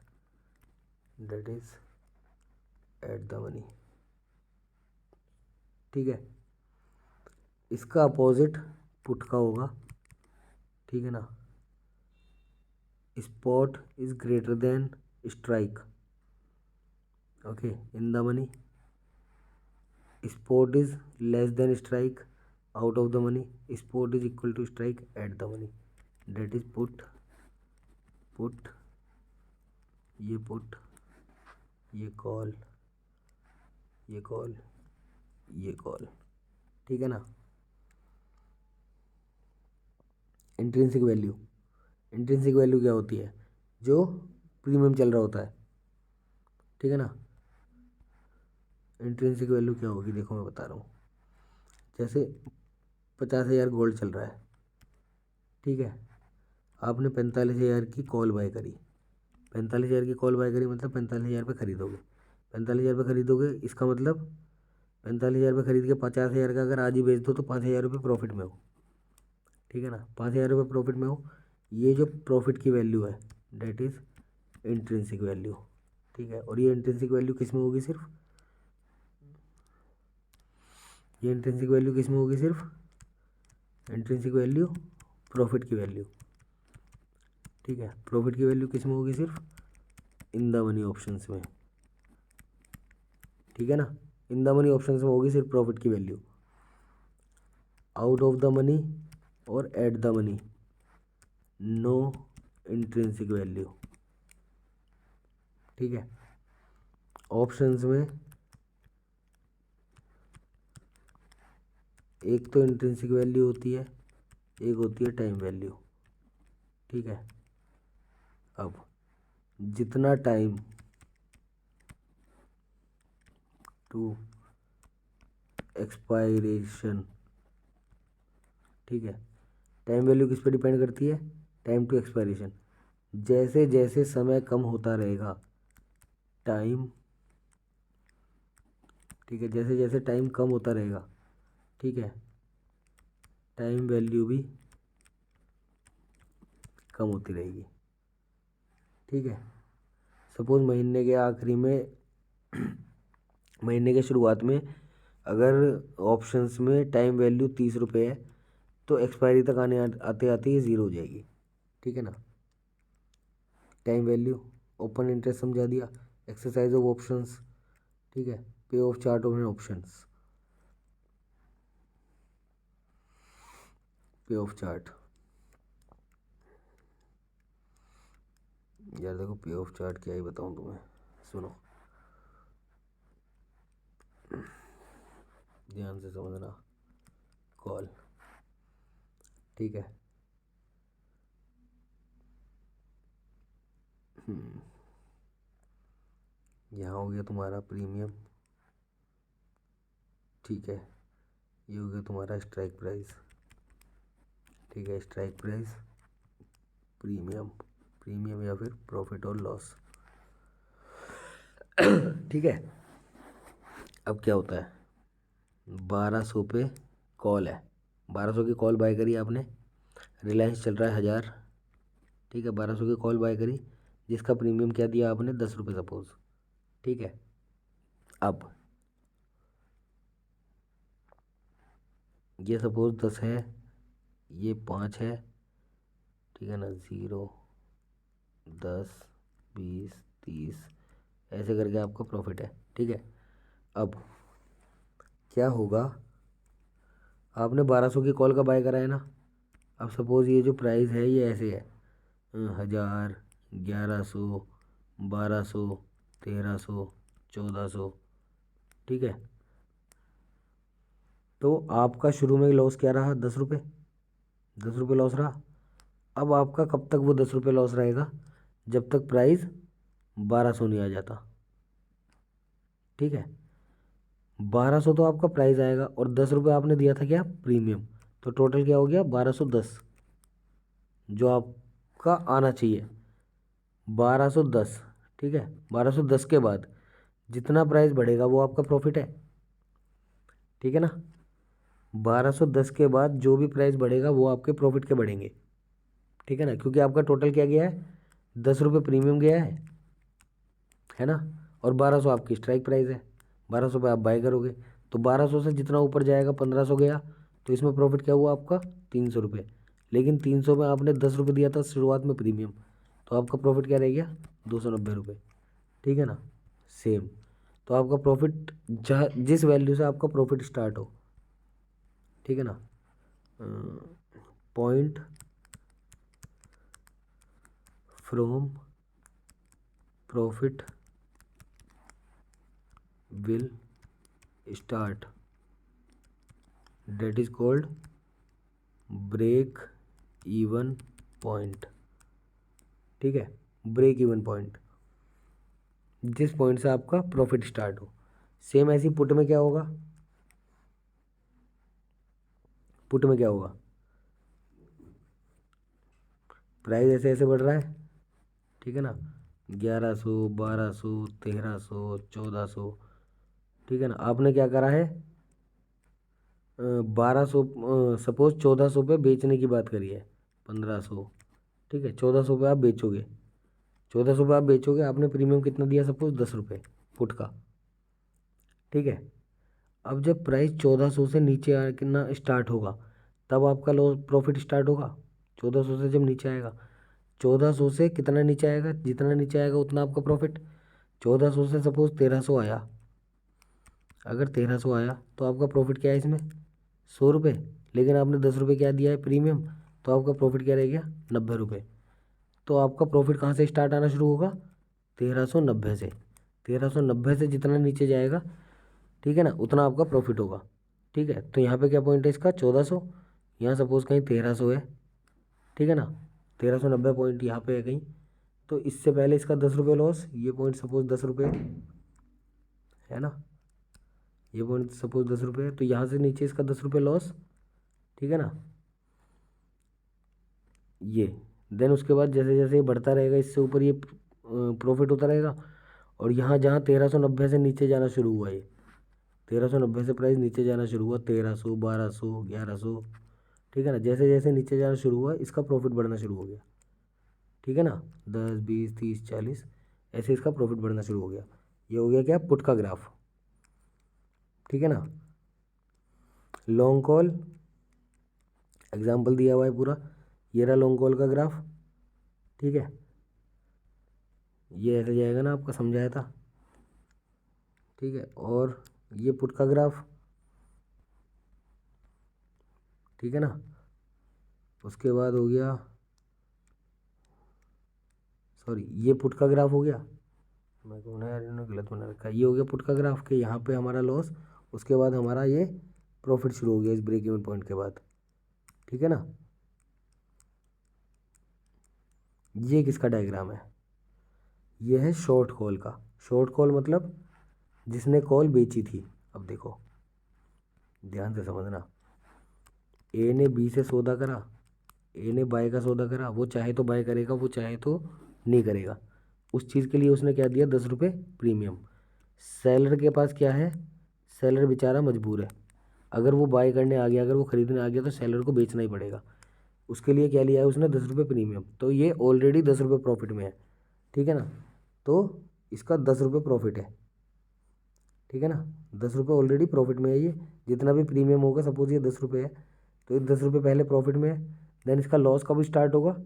that is at the money, ठीक है। इसका opposite put का होगा, ठीक है ना। Spot is greater than strike, okay, in the money, spot is less than strike out of the money, spot is equal to strike at the money, that is put, put ये put, ये call, ये call, ये call, ठीक है ना। Intrinsic value, intrinsic value क्या होती है, जो प्रीमियम चल रहा होता है, ठीक है ना। इंट्रिंसिक वैल्यू क्या होगी, देखो मैं बता रहा हूँ। जैसे 50,000 गोल्ड चल रहा है, ठीक है, आपने 45,000 की कॉल बाय करी, 45,000 की कॉल बाय करी मतलब 45,000 पे खरीदोगे, 45,000 पे खरीदोगे, इसका मतलब 45,000 पे खरीद के 50,000 का अगर आज ही बेच दो तो 5,000 रुपये प्रॉफिट में हो, ठीक है ना, 5,000 रुपये प्रॉफिट में हो। ये जो प्रॉफिट की वैल्यू है डेट इज़ इंट्रिंसिक वैल्यू, ठीक है। और ये इंट्रिंसिक वैल्यू किस में होगी, सिर्फ ये इंट्रिंसिक वैल्यू किस में होगी, सिर्फ इंट्रिंसिक वैल्यू प्रॉफिट की वैल्यू, ठीक है। प्रॉफिट की वैल्यू किस में होगी, सिर्फ इन द मनी ऑप्शंस में, ठीक है ना। इन द मनी ऑप्शंस में होगी सिर्फ प्रॉफिट की value, out of the money और at the money no intrinsic value, ठीक है। ऑप्शंस में एक तो इंट्रिंसिक वैल्यू होती है, एक होती है टाइम वैल्यू, ठीक है। अब जितना टाइम टू एक्सपायरेशन, ठीक है, टाइम वैल्यू किस पे डिपेंड करती है, टाइम टू एक्सपायरेशन। जैसे जैसे समय कम होता रहेगा टाइम, ठीक है, जैसे जैसे टाइम कम होता रहेगा, ठीक है, टाइम वैल्यू भी कम होती रहेगी, ठीक है। सपोज महीने के आखिरी में महीने के शुरुआत में अगर ऑप्शंस में टाइम वैल्यू 30 रुपये है तो एक्सपायरी तक आते आते ये ज़ीरो हो जाएगी, ठीक है ना। टाइम वैल्यू, ओपन इंटरेस्ट समझा दिया, एक्सरसाइज ऑफ ऑप्शंस, ठीक है, पे ऑफ चार्ट ऑफ ऑप्शंस, पे ऑफ चार्ट, यार देखो पे ऑफ चार्ट क्या ही बताऊँ तुम्हें, सुनो ध्यान से समझना। कॉल, ठीक है, यहाँ हो गया तुम्हारा प्रीमियम, ठीक है, ये हो गया तुम्हारा स्ट्राइक प्राइस, ठीक है, स्ट्राइक प्राइस, प्रीमियम, प्रीमियम या फिर प्रॉफिट और लॉस, ठीक है। अब क्या होता है, 1200 पे कॉल है, 1200 की कॉल बाय करी आपने, रिलायंस चल रहा है 1000, ठीक है, 1200 की कॉल बाय करी जिसका प्रीमियम क्या दिया आपने, 10 रुपये सपोज, ठीक है। अब ये सपोज 10 है, ये 5 है, ठीक है ना, 0, 10, 20, 30 ऐसे करके आपका प्रॉफिट है, ठीक है। अब क्या होगा, आपने 1200 की कॉल का बाय करा है ना, अब सपोज़ ये जो प्राइस है ये ऐसे है, 1000, 1100, 1200, 1300, 1400, ठीक है। तो आपका शुरू में लॉस क्या रहा, 10 रुपये, 10 रुपये लॉस रहा। अब आपका कब तक वो 10 रुपये लॉस रहेगा, जब तक प्राइस 1200 नहीं आ जाता, ठीक है। 1200 तो आपका प्राइस आएगा और 10 रुपये आपने दिया था क्या, प्रीमियम, तो टोटल क्या हो गया, 1210 जो आपका आना चाहिए, 1210, ठीक है। 1210 के बाद जितना प्राइस बढ़ेगा वो आपका प्रॉफिट है, ठीक है ना। 1210 के बाद जो भी प्राइस बढ़ेगा वो आपके प्रॉफिट के बढ़ेंगे, ठीक है ना, क्योंकि आपका टोटल क्या गया है, 10 रुपये प्रीमियम गया है ना, और 1200 आपकी स्ट्राइक प्राइस है, 1200 पे आप बाय करोगे, तो 1200 से जितना ऊपर जाएगा 1500 गया, तो इसमें प्रॉफिट क्या हुआ आपका, 300 रुपये। लेकिन 300 में आपने 10 रुपये दिया था शुरुआत में प्रीमियम, तो आपका प्रॉफिट क्या रह गया, 290 रुपये, ठीक है ना। सेम तो आपका प्रॉफिट जहाँ जिस वैल्यू से आपका प्रॉफिट स्टार्ट हो, ठीक है ना, point from profit will start, that is called break even point. ठीक है, ब्रेक इवन पॉइंट, जिस पॉइंट से आपका प्रॉफिट स्टार्ट हो। सेम ऐसी पुट में क्या होगा, पुट में क्या होगा, प्राइस ऐसे ऐसे बढ़ रहा है, ठीक है ना, 1100, 1200, 1300, 1400, ठीक है ना। आपने क्या करा है, 1200, सपोज 1400 पे बेचने की बात करी है, 1500, ठीक है, 1400 पे आप बेचोगे, 1400 पे आप बेचोगे, आपने प्रीमियम कितना दिया, सपोज 10 रुपये पुट का, ठीक है। अब जब प्राइस 1400 से नीचे आना स्टार्ट होगा, तब आपका लॉस प्रॉफिट स्टार्ट होगा। 1400 से जब नीचे आएगा, 1400 से कितना नीचे आएगा, जितना नीचे आएगा उतना आपका प्रॉफिट। 1400 से सपोज 1300 आया, अगर 1300 आया तो आपका प्रॉफिट क्या है इसमें, 100 रुपये, लेकिन आपने 10 रुपये क्या दिया है प्रीमियम, तो आपका प्रॉफिट क्या रह गया, 90 रुपये। तो आपका प्रॉफिट कहाँ से स्टार्ट आना शुरू होगा, 1390 से। 1390 से जितना नीचे जाएगा, ठीक है ना, उतना आपका प्रॉफिट होगा। ठीक है, तो यहाँ पे क्या पॉइंट है इसका, 1400, यहाँ सपोज कहीं 1300 है, ठीक है ना, 1390 पॉइंट यहाँ पे है कहीं, तो इससे पहले इसका 10 रुपये लॉस, ये पॉइंट सपोज 10 रुपये है ना, ये पॉइंट सपोज 10 रुपये है, तो यहाँ से नीचे इसका 10 रुपये लॉस, ठीक है ना, ये। देन उसके बाद जैसे जैसे ये बढ़ता रहेगा, इससे ऊपर ये प्रॉफिट होता रहेगा, और यहाँ जहाँ 1390 से नीचे जाना शुरू हुआ, ये 1390 से प्राइस नीचे जाना शुरू हुआ, 1300, 1200, 1100, ठीक है ना, जैसे जैसे नीचे जाना शुरू हुआ इसका प्रॉफिट बढ़ना शुरू हो गया, ठीक है ना, 10, 20, 30, 40, ऐसे इसका प्रॉफिट बढ़ना शुरू हो गया। ये हो गया क्या, पुट का ग्राफ, ठीक है ना। लॉन्ग कॉल एग्जाम्पल दिया हुआ है पूरा, ये रहा लॉन्ग कॉल का ग्राफ, ठीक है, ये ऐसे जाएगा ना, आपका समझाया था, ठीक है। और ये पुट का ग्राफ, ठीक है ना, उसके बाद हो गया, सॉरी, ये पुट का ग्राफ हो गया, मैं कहूँ ना यार इन्होंने गलत बना रखा है, ये हो गया पुट का ग्राफ के यहाँ पे हमारा लॉस, उसके बाद हमारा ये प्रॉफिट शुरू हो गया इस ब्रेक इवन पॉइंट के बाद, ठीक है ना। ये किसका डायग्राम है, ये है शॉर्ट कॉल का। शॉर्ट कॉल मतलब जिसने कॉल बेची थी। अब देखो ध्यान से समझना, ए ने बी से सौदा करा, ए ने बाय का सौदा करा, वो चाहे तो बाय करेगा, वो चाहे तो नहीं करेगा, उस चीज़ के लिए उसने क्या दिया, 10 रुपये प्रीमियम। सेलर के पास क्या है, सेलर बेचारा मजबूर है, अगर वो बाय करने आ गया, अगर वो खरीदने आ गया, तो सेलर को बेचना ही पड़ेगा, उसके लिए क्या लिया है उसने, 10 रुपये प्रीमियम, तो ये ऑलरेडी 10 रुपये प्रॉफिट में है, ठीक है ना, तो इसका 10 रुपये प्रॉफिट है, ठीक है ना, 10 रुपये ऑलरेडी प्रॉफिट में है ये, जितना भी प्रीमियम होगा, सपोज ये 10 रुपये है, तो ये 10 रुपये पहले प्रॉफिट में है। देन इसका लॉस कब स्टार्ट होगा,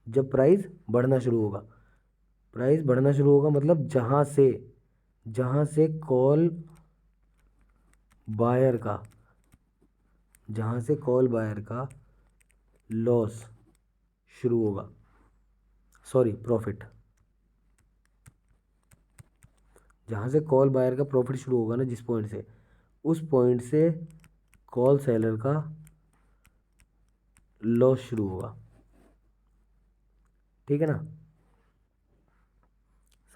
जब प्राइस बढ़ना शुरू होगा। प्राइस बढ़ना शुरू होगा मतलब जहाँ से कॉल बायर का, जहाँ से कॉल बायर का लॉस शुरू होगा, सॉरी प्रॉफिट, जहाँ से कॉल बायर का प्रॉफिट शुरू होगा ना, जिस पॉइंट से, उस पॉइंट से कॉल सेलर का लॉस शुरू होगा, ठीक है ना,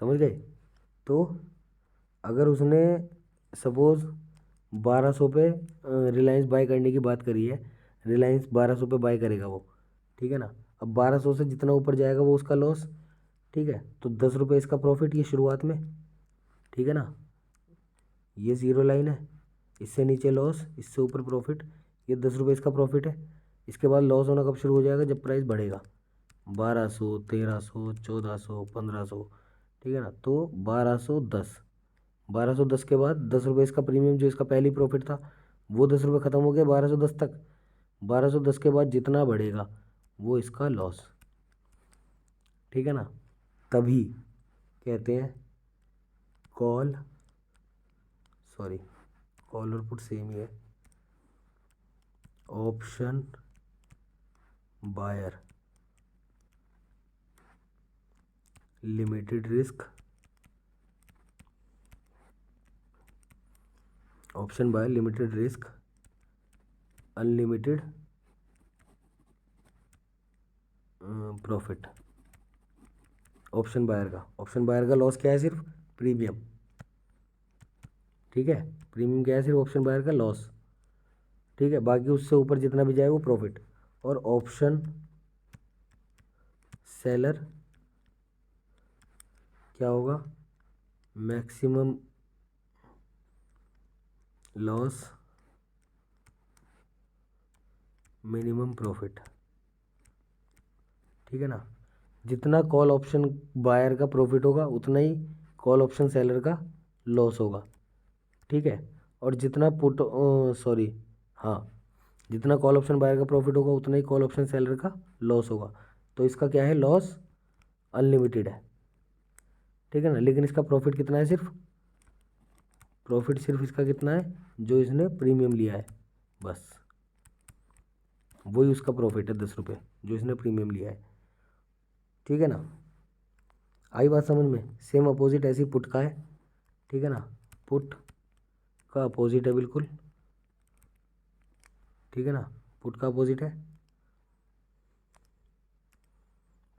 समझ गए। तो अगर उसने सपोज 1200 पे रिलायंस बाय करने की बात करी है, रिलायंस 1200 पे बाय करेगा वो, ठीक है ना, अब 1200 से जितना ऊपर जाएगा वो उसका लॉस, ठीक है, तो 10 रुपये इसका प्रॉफिट, ये शुरुआत में, ठीक है ना, ये ज़ीरो लाइन है, इससे नीचे लॉस, इससे ऊपर प्रॉफिट, ये 10 रुपये इसका प्रॉफिट है। इसके बाद लॉस होना कब शुरू हो जाएगा, जब प्राइस बढ़ेगा, 1200, 1300, 1400, 1500, ठीक है ना, तो 1210, 1210 के बाद 10 रुपये इसका प्रीमियम, जो इसका पहली प्रॉफिट था, वो 10 रुपये ख़त्म हो गया 1210 तक। 1210 के बाद जितना बढ़ेगा वो इसका लॉस, ठीक है ना, तभी कहते हैं कॉल सॉरी, कॉल और पुट सेम ही है। Option buyer limited risk, option buyer limited risk unlimited profit. Option buyer का लॉस क्या है? सिर्फ प्रीमियम। ठीक है, प्रीमियम क्या है? सिर्फ ऑप्शन बायर का लॉस। ठीक है, बाकी उससे ऊपर जितना भी जाए वो प्रॉफिट। और ऑप्शन सेलर क्या होगा? Maximum loss minimum profit. ठीक है ना, जितना कॉल ऑप्शन बायर का प्रॉफिट होगा उतना ही कॉल ऑप्शन सेलर का लॉस होगा। ठीक है, और जितना पुट सॉरी हाँ, जितना कॉल ऑप्शन बायर का प्रॉफिट होगा उतना ही कॉल ऑप्शन सेलर का लॉस होगा। तो इसका क्या है? लॉस अनलिमिटेड है। ठीक है ना, लेकिन इसका प्रॉफिट कितना है? सिर्फ प्रॉफिट सिर्फ इसका कितना है? जो इसने प्रीमियम लिया है, बस वही उसका प्रॉफिट है, 10 रुपये, जो इसने प्रीमियम लिया है। ठीक है ना, आई बात समझ में? सेम अपोजिट ऐसी पुट का है। ठीक है ना, पुट का अपोजिट है बिल्कुल। ठीक है ना, पुट का अपोजिट है।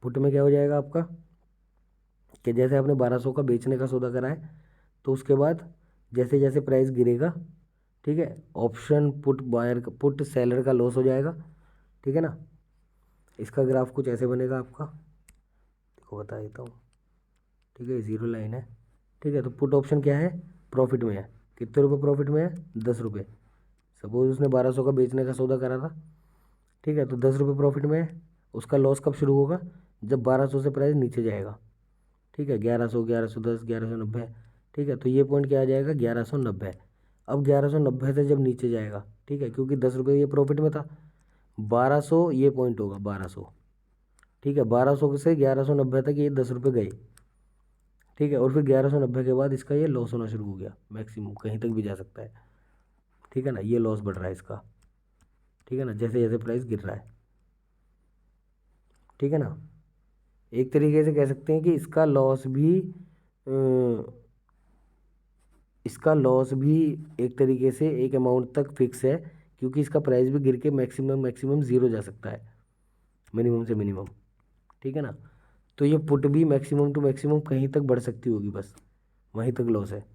पुट में क्या हो जाएगा आपका कि जैसे आपने 1200 का बेचने का सौदा करा है, तो उसके बाद जैसे जैसे प्राइस गिरेगा, ठीक है, ऑप्शन पुट बायर का, पुट सेलर का लॉस हो जाएगा। ठीक है ना, इसका ग्राफ कुछ ऐसे बनेगा आपका, देखो बता देता हूँ। ठीक है, 0 लाइन है। ठीक है, तो पुट ऑप्शन क्या है? प्रॉफिट में है। कितने रुपए प्रॉफिट में है? 10 रुपये। सपोज उसने 1200 का बेचने का सौदा करा था। ठीक है, तो 10 रुपये प्रॉफिट में है। उसका लॉस कब शुरू होगा? जब 1200 से प्राइस नीचे जाएगा। ठीक है, 1100, 1110, 1190। ठीक है, तो ये पॉइंट क्या आ जाएगा? 1190। अब 1190 से जब नीचे जाएगा, ठीक है, क्योंकि 10 रुपये ये प्रॉफिट में था, 1200 ये पॉइंट होगा, 1200। ठीक है, 1200 से 1190 तक ये 10 रुपये गए। ठीक है, और फिर 1190 के बाद इसका ये लॉस होना शुरू हो गया, मैक्सिमम कहीं तक भी जा सकता है। ठीक है ना, ये लॉस बढ़ रहा है इसका। ठीक है ना, जैसे जैसे प्राइस गिर रहा है। ठीक है ना, एक तरीके से कह सकते हैं कि इसका लॉस भी एक तरीके से एक अमाउंट तक फिक्स है, क्योंकि इसका प्राइस भी गिर के मैक्सिमम मैक्सिमम ज़ीरो जा सकता है, मिनिमम से मिनिमम। ठीक है ना, तो ये पुट भी मैक्सिमम टू मैक्सिमम कहीं तक बढ़ सकती होगी, बस वहीं तक लॉस है।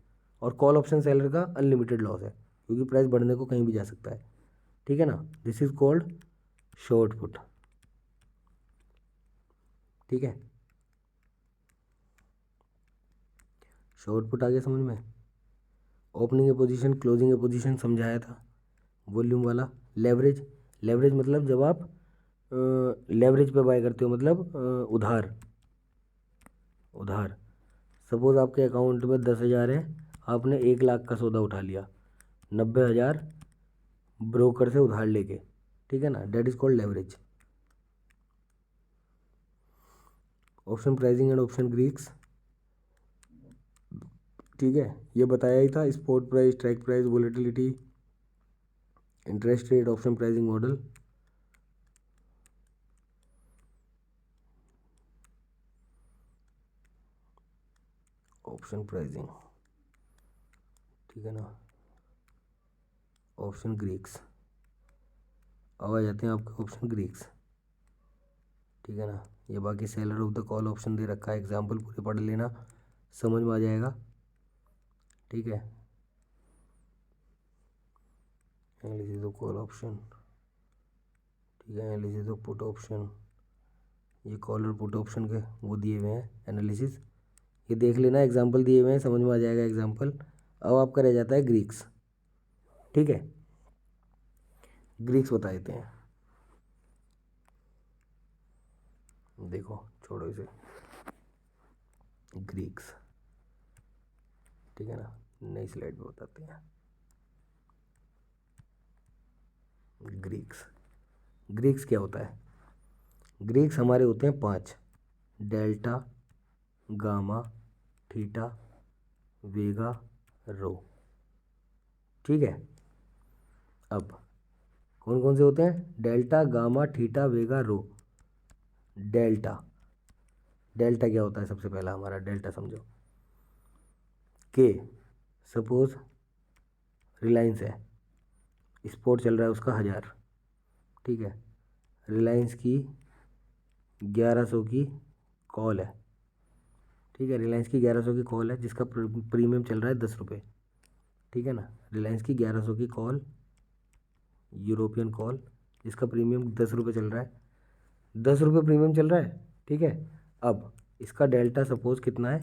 और कॉल ऑप्शन सेलर का अनलिमिटेड लॉस है, क्योंकि प्राइस बढ़ने को कहीं भी जा सकता है। ठीक है ना, this is called short put. ठीक है, शॉर्ट पुट आ गया समझ में? ओपनिंग ए पोजीशन, क्लोजिंग ए पोजीशन समझाया था, वॉल्यूम वाला। लेवरेज, लेवरेज मतलब जब आप लेवरेज पे बाय करते हो, मतलब उधार। उधार, सपोज आपके अकाउंट में 10,000 है, आपने 1 लाख का सौदा उठा लिया, 90,000 ब्रोकर से उधार लेके। ठीक है ना, that is called leverage. Option pricing and option Greeks. ठीक है, ये बताया ही था, spot price, strike price, volatility, interest rate, option pricing model. Option pricing, ठीक है ना, ऑप्शन ग्रीक्स। अब आ जाते हैं आपके ऑप्शन ग्रीक्स। ठीक है ना, ये बाकी seller of the call option दे रखा है, एग्जाम्पल पूरे पढ़ लेना, समझ में आ जाएगा। ठीक है, एनालिसिस ऑफ कॉल ऑप्शन। ठीक है, एनालिसिस ऑफ पुट ऑप्शन, ये कॉल और पुट ऑप्शन के वो दिए हुए हैं एनालिसिस, ये देख लेना, एग्जाम्पल दिए हुए हैं, समझ में आ जाएगा एग्जाम्पल। अब आपका रह जाता है ग्रीक्स। ठीक है, ग्रीक्स बता देते हैं। देखो छोड़ो इसे, ग्रीक्स। ठीक है ना, नई स्लाइड पे बताते हैं। ग्रीक्स, ग्रीक्स क्या होता है? ग्रीक्स हमारे होते हैं 5: डेल्टा, गामा, थीटा, वेगा, रो। ठीक है। अब कौन कौन से होते हैं? डेल्टा, गामा, थीटा, वेगा, रो। डेल्टा, डेल्टा क्या होता है? सबसे पहला हमारा डेल्टा समझो कि सपोज रिलायंस है, स्पॉट चल रहा है उसका 1000, ठीक है। रिलायंस की 1100 की कॉल है, ठीक है। रिलायंस की 1100 की कॉल है जिसका प्रीमियम चल रहा है 10 रुपये, ठीक है ना। रिलायंस की 1100 की कॉल, यूरोपियन कॉल, जिसका प्रीमियम 10 रुपये चल रहा है, 10 रुपये प्रीमियम चल रहा है, ठीक है। अब इसका डेल्टा सपोज कितना है?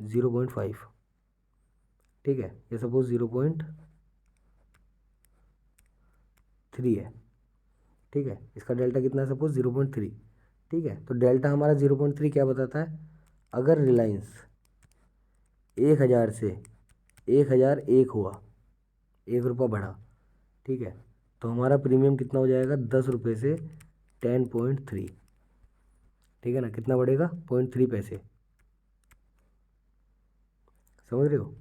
0.5, ठीक है। ये सपोज 0.3 है, ठीक है। इसका डेल्टा कितना है? सपोज 0.3, ठीक है। तो डेल्टा हमारा 0.3 क्या बताता है? अगर रिलायंस 1000 से 1001 हुआ, 1 रुपया बढ़ा, ठीक है, तो हमारा प्रीमियम कितना हो जाएगा? 10 रुपये से 10.3, ठीक है ना। कितना बढ़ेगा? 0.3 पैसे, समझ रहे हो।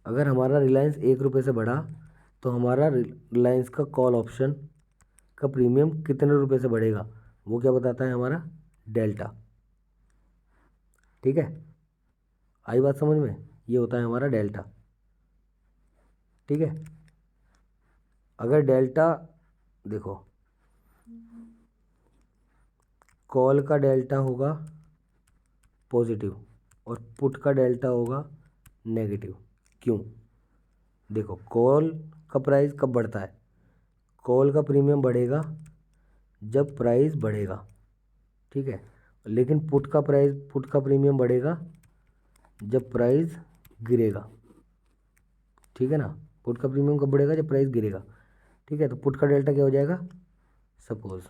अगर हमारा रिलायंस 1 रुपये से बढ़ा तो हमारा रिलायंस का कॉल ऑप्शन का प्रीमियम कितने रुपए से बढ़ेगा, वो क्या बताता है? हमारा डेल्टा, ठीक है। आई बात समझ में? ये होता है हमारा डेल्टा, ठीक है। अगर डेल्टा देखो, कॉल का डेल्टा होगा पॉजिटिव और पुट का डेल्टा होगा नेगेटिव। क्यों? देखो, कॉल का प्राइस कब बढ़ता है? कॉल का प्रीमियम बढ़ेगा जब प्राइस बढ़ेगा, ठीक है। लेकिन पुट का प्रीमियम बढ़ेगा जब प्राइस गिरेगा, ठीक है ना। पुट का प्रीमियम कब बढ़ेगा? जब प्राइस गिरेगा, ठीक है। तो पुट का डेल्टा क्या हो जाएगा? सपोज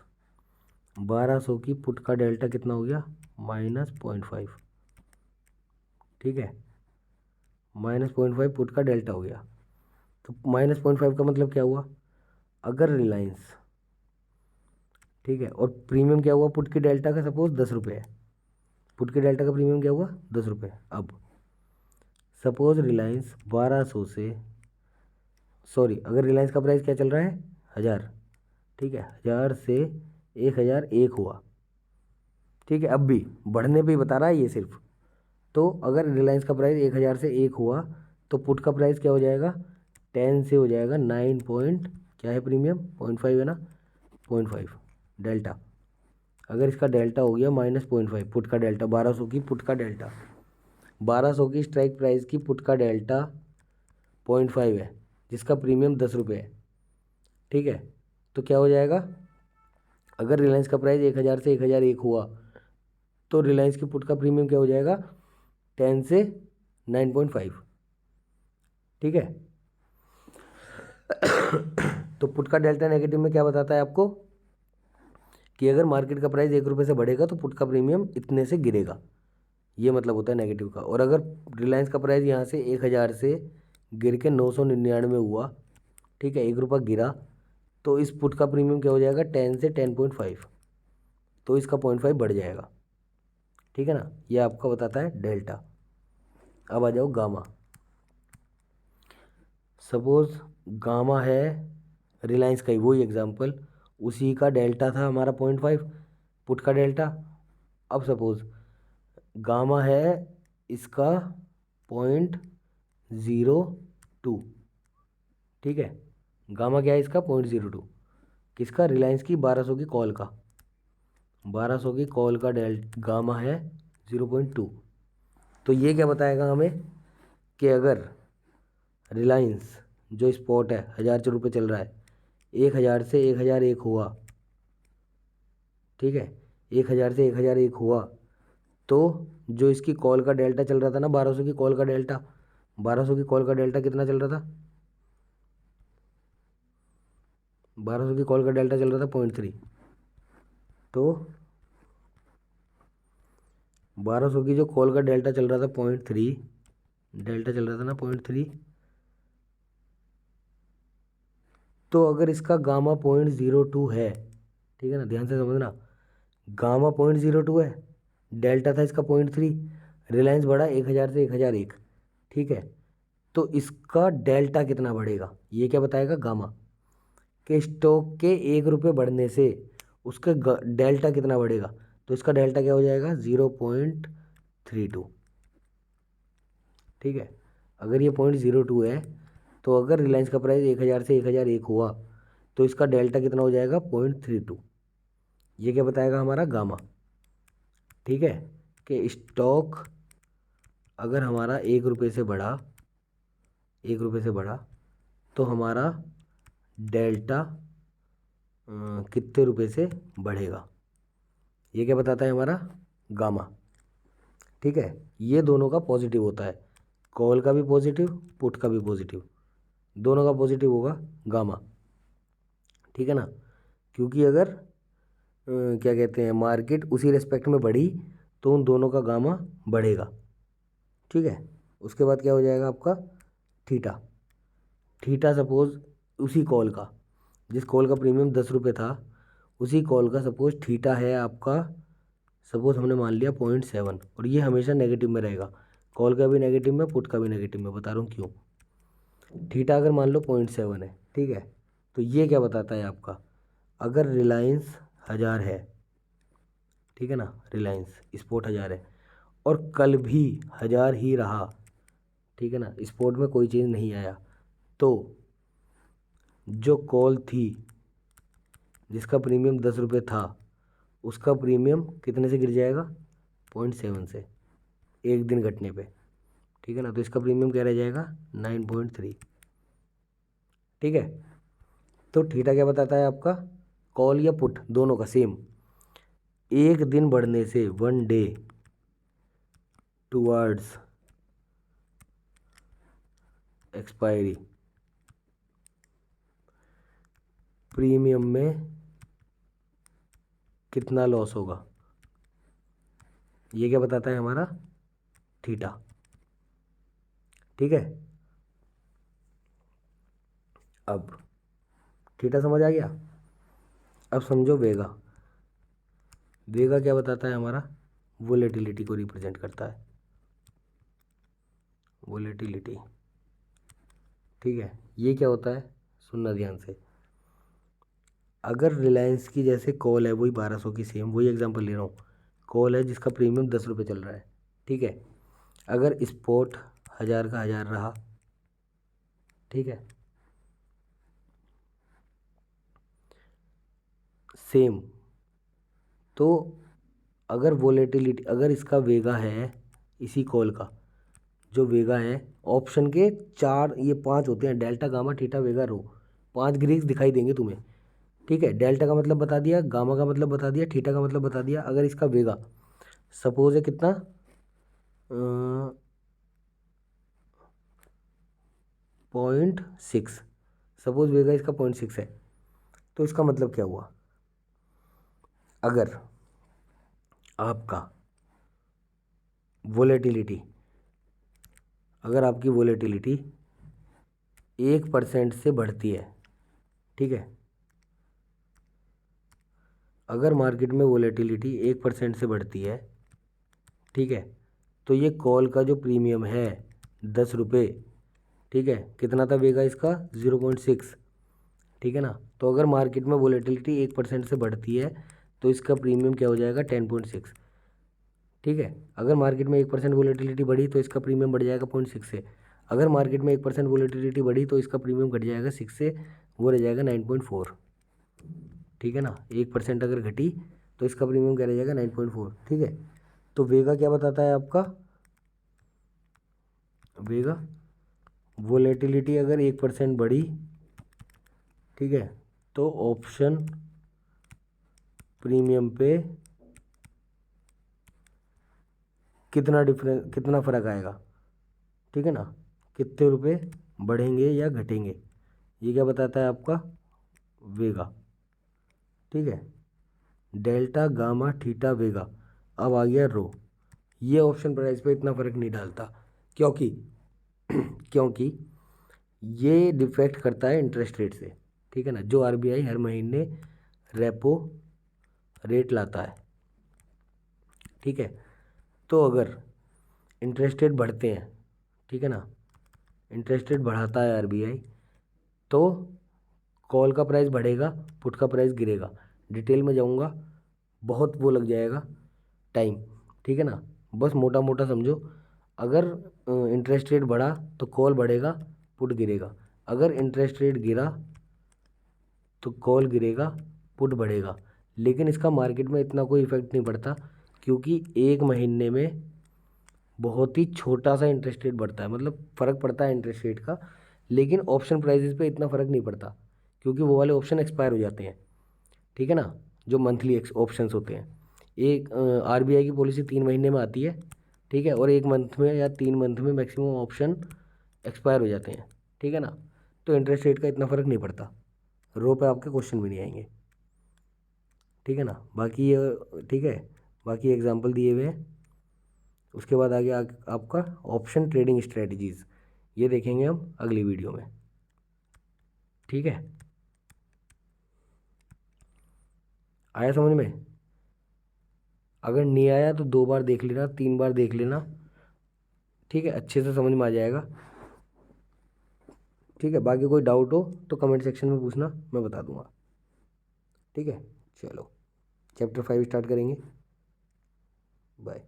1200 की पुट का डेल्टा कितना हो गया? -0.5, ठीक है। -0.5 पुट का डेल्टा हो गया। तो -0.5 का मतलब क्या हुआ? अगर रिलायंस, ठीक है, और प्रीमियम क्या हुआ पुट की डेल्टा का? सपोज 10 रुपये है, पुट की डेल्टा का प्रीमियम क्या हुआ? 10 रुपये। अब सपोज रिलायंस 1200 से, सॉरी, अगर रिलायंस का प्राइस क्या चल रहा है? 1000, ठीक है। 1000 से 1001 हुआ, ठीक है। अब भी बढ़ने पे ही बता रहा है ये सिर्फ। तो अगर रिलायंस का प्राइस 1000 से 1 हुआ तो पुट का प्राइस क्या हो जाएगा? 10 से हो जाएगा 9 पॉइंट, क्या है प्रीमियम? 0.5 है ना, 0.5 डेल्टा। अगर इसका डेल्टा हो गया -0.5, पुट का डेल्टा 1200 की पुट का डेल्टा, 1200 की स्ट्राइक प्राइस की पुट का डेल्टा 0.5 है, जिसका प्रीमियम 10 रुपये है, ठीक है। तो क्या हो जाएगा? अगर रिलायंस का प्राइस 1000 से 1001 हुआ तो रिलायंस की पुट का प्रीमियम क्या हो जाएगा? 10 से 9.5, ठीक है। तो पुट का डेल्टा नेगेटिव में क्या बताता है आपको? कि अगर मार्केट का प्राइस 1 रुपये से बढ़ेगा तो पुट का प्रीमियम इतने से गिरेगा, ये मतलब होता है नेगेटिव का। और अगर रिलायंस का प्राइस यहाँ से 1000 से गिर के 999 हुआ, ठीक है, 1 रुपया गिरा, तो इस पुट का प्रीमियम क्या हो जाएगा? 10 से 10.5, तो इसका 0.5 बढ़ जाएगा, ठीक है ना। ये आपका बताता है डेल्टा। अब आ जाओ गामा। सपोज गामा है रिलायंस का ही, वही एग्जांपल, उसी का डेल्टा था हमारा 0.5 पुट का डेल्टा। अब सपोज गामा है इसका 0.02, ठीक है। गामा क्या है इसका? 0.02, किसका? रिलायंस की 1200 की कॉल का, 1200 की कॉल का गामा है 0.2। तो ये क्या बताएगा हमें? कि अगर रिलायंस जो स्पॉट है 1000 रुपये चल रहा है, 1000 से 1001 हुआ, ठीक है, 1000 से 1001 हुआ, तो जो इसकी कॉल का डेल्टा चल रहा था ना, 1200 की कॉल का डेल्टा, 1200 की कॉल का डेल्टा कितना चल रहा था? 1200 की कॉल का डेल्टा चल रहा था 0.3। तो 1200 की जो कॉल का डेल्टा चल रहा था 0.3, डेल्टा चल रहा था ना 0.3, तो अगर इसका गामा 0.02 है, ठीक है ना, ध्यान से समझना, गामा 0.02 है, डेल्टा था इसका 0.3, रिलायंस बढ़ा 1000 से 1001, ठीक है। तो इसका डेल्टा कितना बढ़ेगा, ये क्या बताएगा, गामा। कि स्टॉक के 1 रुपये बढ़ने से उसका डेल्टा कितना बढ़ेगा, तो इसका डेल्टा क्या हो जाएगा, 0.32। ठीक है, अगर ये 0.02 है, तो अगर रिलायंस का प्राइस 1000 से 1001 हुआ तो इसका डेल्टा कितना हो जाएगा, 0.32। ये क्या बताएगा, हमारा गामा। ठीक है, कि स्टॉक अगर हमारा 1 रुपये से बढ़ा, 1 रुपये से बढ़ा, तो हमारा डेल्टा कितने रुपए से बढ़ेगा, ये क्या बताता है, हमारा गामा। ठीक है, ये दोनों का पॉजिटिव होता है, कॉल का भी पॉजिटिव, पुट का भी पॉजिटिव, दोनों का पॉजिटिव होगा गामा। ठीक है ना, क्योंकि अगर क्या कहते हैं, मार्केट उसी रेस्पेक्ट में बढ़ी तो उन दोनों का गामा बढ़ेगा। ठीक है, उसके बाद क्या हो जाएगा आपका, थीटा। थीटा सपोज उसी कॉल का, जिस कॉल का प्रीमियम 10 रुपये था, उसी कॉल का सपोज थीटा है आपका, सपोज हमने मान लिया 0.7, और ये हमेशा नेगेटिव में रहेगा, कॉल का भी नेगेटिव में, पुट का भी नेगेटिव में, बता रहा हूँ क्यों। थीटा अगर मान लो 0.7 है, ठीक है, तो ये क्या बताता है आपका, अगर रिलायंस 1000 है, ठीक है ना, रिलायंस स्पोर्ट 1000 है, और कल भी 1000 ही रहा, ठीक है ना, स्पोर्ट में कोई चेंज नहीं आया, तो जो कॉल थी जिसका प्रीमियम 10 रुपये था, उसका प्रीमियम कितने से गिर जाएगा, 0.7 से, एक दिन घटने पे। ठीक है ना, तो इसका प्रीमियम क्या रह जाएगा, 9.3। ठीक है, तो थीटा क्या बताता है आपका, कॉल या पुट दोनों का सेम, एक दिन बढ़ने से, 1 डे टुवर्ड्स एक्सपायरी, प्रीमियम में कितना लॉस होगा, ये क्या बताता है हमारा थीटा। ठीक है, अब थीटा समझ आ गया। अब समझो वेगा। वेगा क्या बताता है हमारा, वोलेटिलिटी को रिप्रेजेंट करता है, वोलेटिलिटी। ठीक है, ये क्या होता है, सुनना ध्यान से। अगर रिलायंस की जैसे कॉल है, वही 1200 की सेम, वही एग्जांपल ले रहा हूँ, कॉल है जिसका प्रीमियम 10 रुपये चल रहा है, ठीक है, अगर स्पॉट 1000 का 1000 रहा, ठीक है, सेम, तो अगर वोलेटिलिटी, अगर इसका वेगा है, इसी कॉल का जो वेगा है, ऑप्शन के 4 ये 5 होते हैं, डेल्टा गामा थीटा वेगा रो, 5 ग्रीक्स दिखाई देंगे तुम्हें। ठीक है, डेल्टा का मतलब बता दिया, गामा का मतलब बता दिया, थीटा का मतलब बता दिया। अगर इसका वेगा सपोज है कितना, 0.6, सपोज वेगा इसका 0.6 है, तो इसका मतलब क्या हुआ, अगर आपका वोलेटिलिटी, अगर आपकी वोलेटिलिटी 1% से बढ़ती है, ठीक है, अगर मार्केट में वोलेटिलिटी 1% से बढ़ती है, ठीक है, तो ये कॉल का जो प्रीमियम है 10 रुपये, ठीक है, कितना था वेगा इसका, 0.6, ठीक है ना, तो अगर मार्केट में वोलेटिलिटी 1% से बढ़ती है तो इसका प्रीमियम क्या हो जाएगा, 10.6। ठीक है, अगर मार्केट में 1% वोलेटिलिटी बढ़ी तो इसका प्रीमियम बढ़ जाएगा 0.6 से, अगर मार्केट में 1% वोलेटिलिटी बढ़ी तो इसका प्रीमियम घट जाएगा 6 से, वो रह जाएगा 9.4। ठीक है ना, 1% अगर घटी तो इसका प्रीमियम क्या रह जाएगा, 9.4। ठीक है, तो वेगा क्या बताता है आपका, वेगा वोलेटिलिटी अगर 1% बढ़ी, ठीक है, तो ऑप्शन प्रीमियम पे कितना डिफरेंस, कितना फ़र्क आएगा, ठीक है ना, कितने रुपए बढ़ेंगे या घटेंगे, ये क्या बताता है आपका वेगा। ठीक है, डेल्टा गामा थीटा वेगा। अब आ गया रो, ये ऑप्शन प्राइस पे इतना फ़र्क नहीं डालता, क्योंकि क्योंकि ये डिफेक्ट करता है इंटरेस्ट रेट से। ठीक है ना, जो आरबीआई हर महीने रेपो रेट लाता है। ठीक है, तो अगर इंटरेस्ट रेट बढ़ते हैं, ठीक है ना, इंटरेस्ट रेट बढ़ाता है आरबीआई, तो कॉल का प्राइस बढ़ेगा, पुट का प्राइस गिरेगा। डिटेल में जाऊंगा, बहुत वो लग जाएगा टाइम, ठीक है ना। बस मोटा मोटा समझो, अगर इंटरेस्ट रेट बढ़ा तो कॉल बढ़ेगा, पुट गिरेगा। अगर इंटरेस्ट रेट गिरा तो कॉल गिरेगा, पुट बढ़ेगा। लेकिन इसका मार्केट में इतना कोई इफेक्ट नहीं पड़ता, क्योंकि एक महीने में बहुत ही छोटा सा इंटरेस्ट रेट बढ़ता है, मतलब फ़र्क पड़ता है इंटरेस्ट रेट का, लेकिन ऑप्शन प्राइजेस पे इतना फ़र्क नहीं पड़ता, क्योंकि वो वाले ऑप्शन एक्सपायर हो जाते हैं, ठीक है ना। जो मंथली ऑप्शंस होते हैं, एक आरबीआई की पॉलिसी 3 महीने में आती है, ठीक है, और 1 मंथ में या 3 मंथ में मैक्सिमम ऑप्शन एक्सपायर हो जाते हैं, ठीक है ना। तो इंटरेस्ट रेट का इतना फ़र्क नहीं पड़ता, रो पे आपके क्वेश्चन भी नहीं आएंगे, ठीक है ना। बाकी ये ठीक है, बाकी एग्जांपल दिए हुए हैं। उसके बाद आगे आपका ऑप्शन ट्रेडिंग स्ट्रेटजीज़, ये देखेंगे हम अगली वीडियो में, ठीक है। आया समझ में? अगर नहीं आया तो 2 बार देख लेना, 3 बार देख लेना, ठीक है, अच्छे से समझ में आ जाएगा, ठीक है। बाकी कोई डाउट हो तो कमेंट सेक्शन में पूछना, मैं बता दूंगा, ठीक है। चलो, चैप्टर 5 स्टार्ट करेंगे। बाय।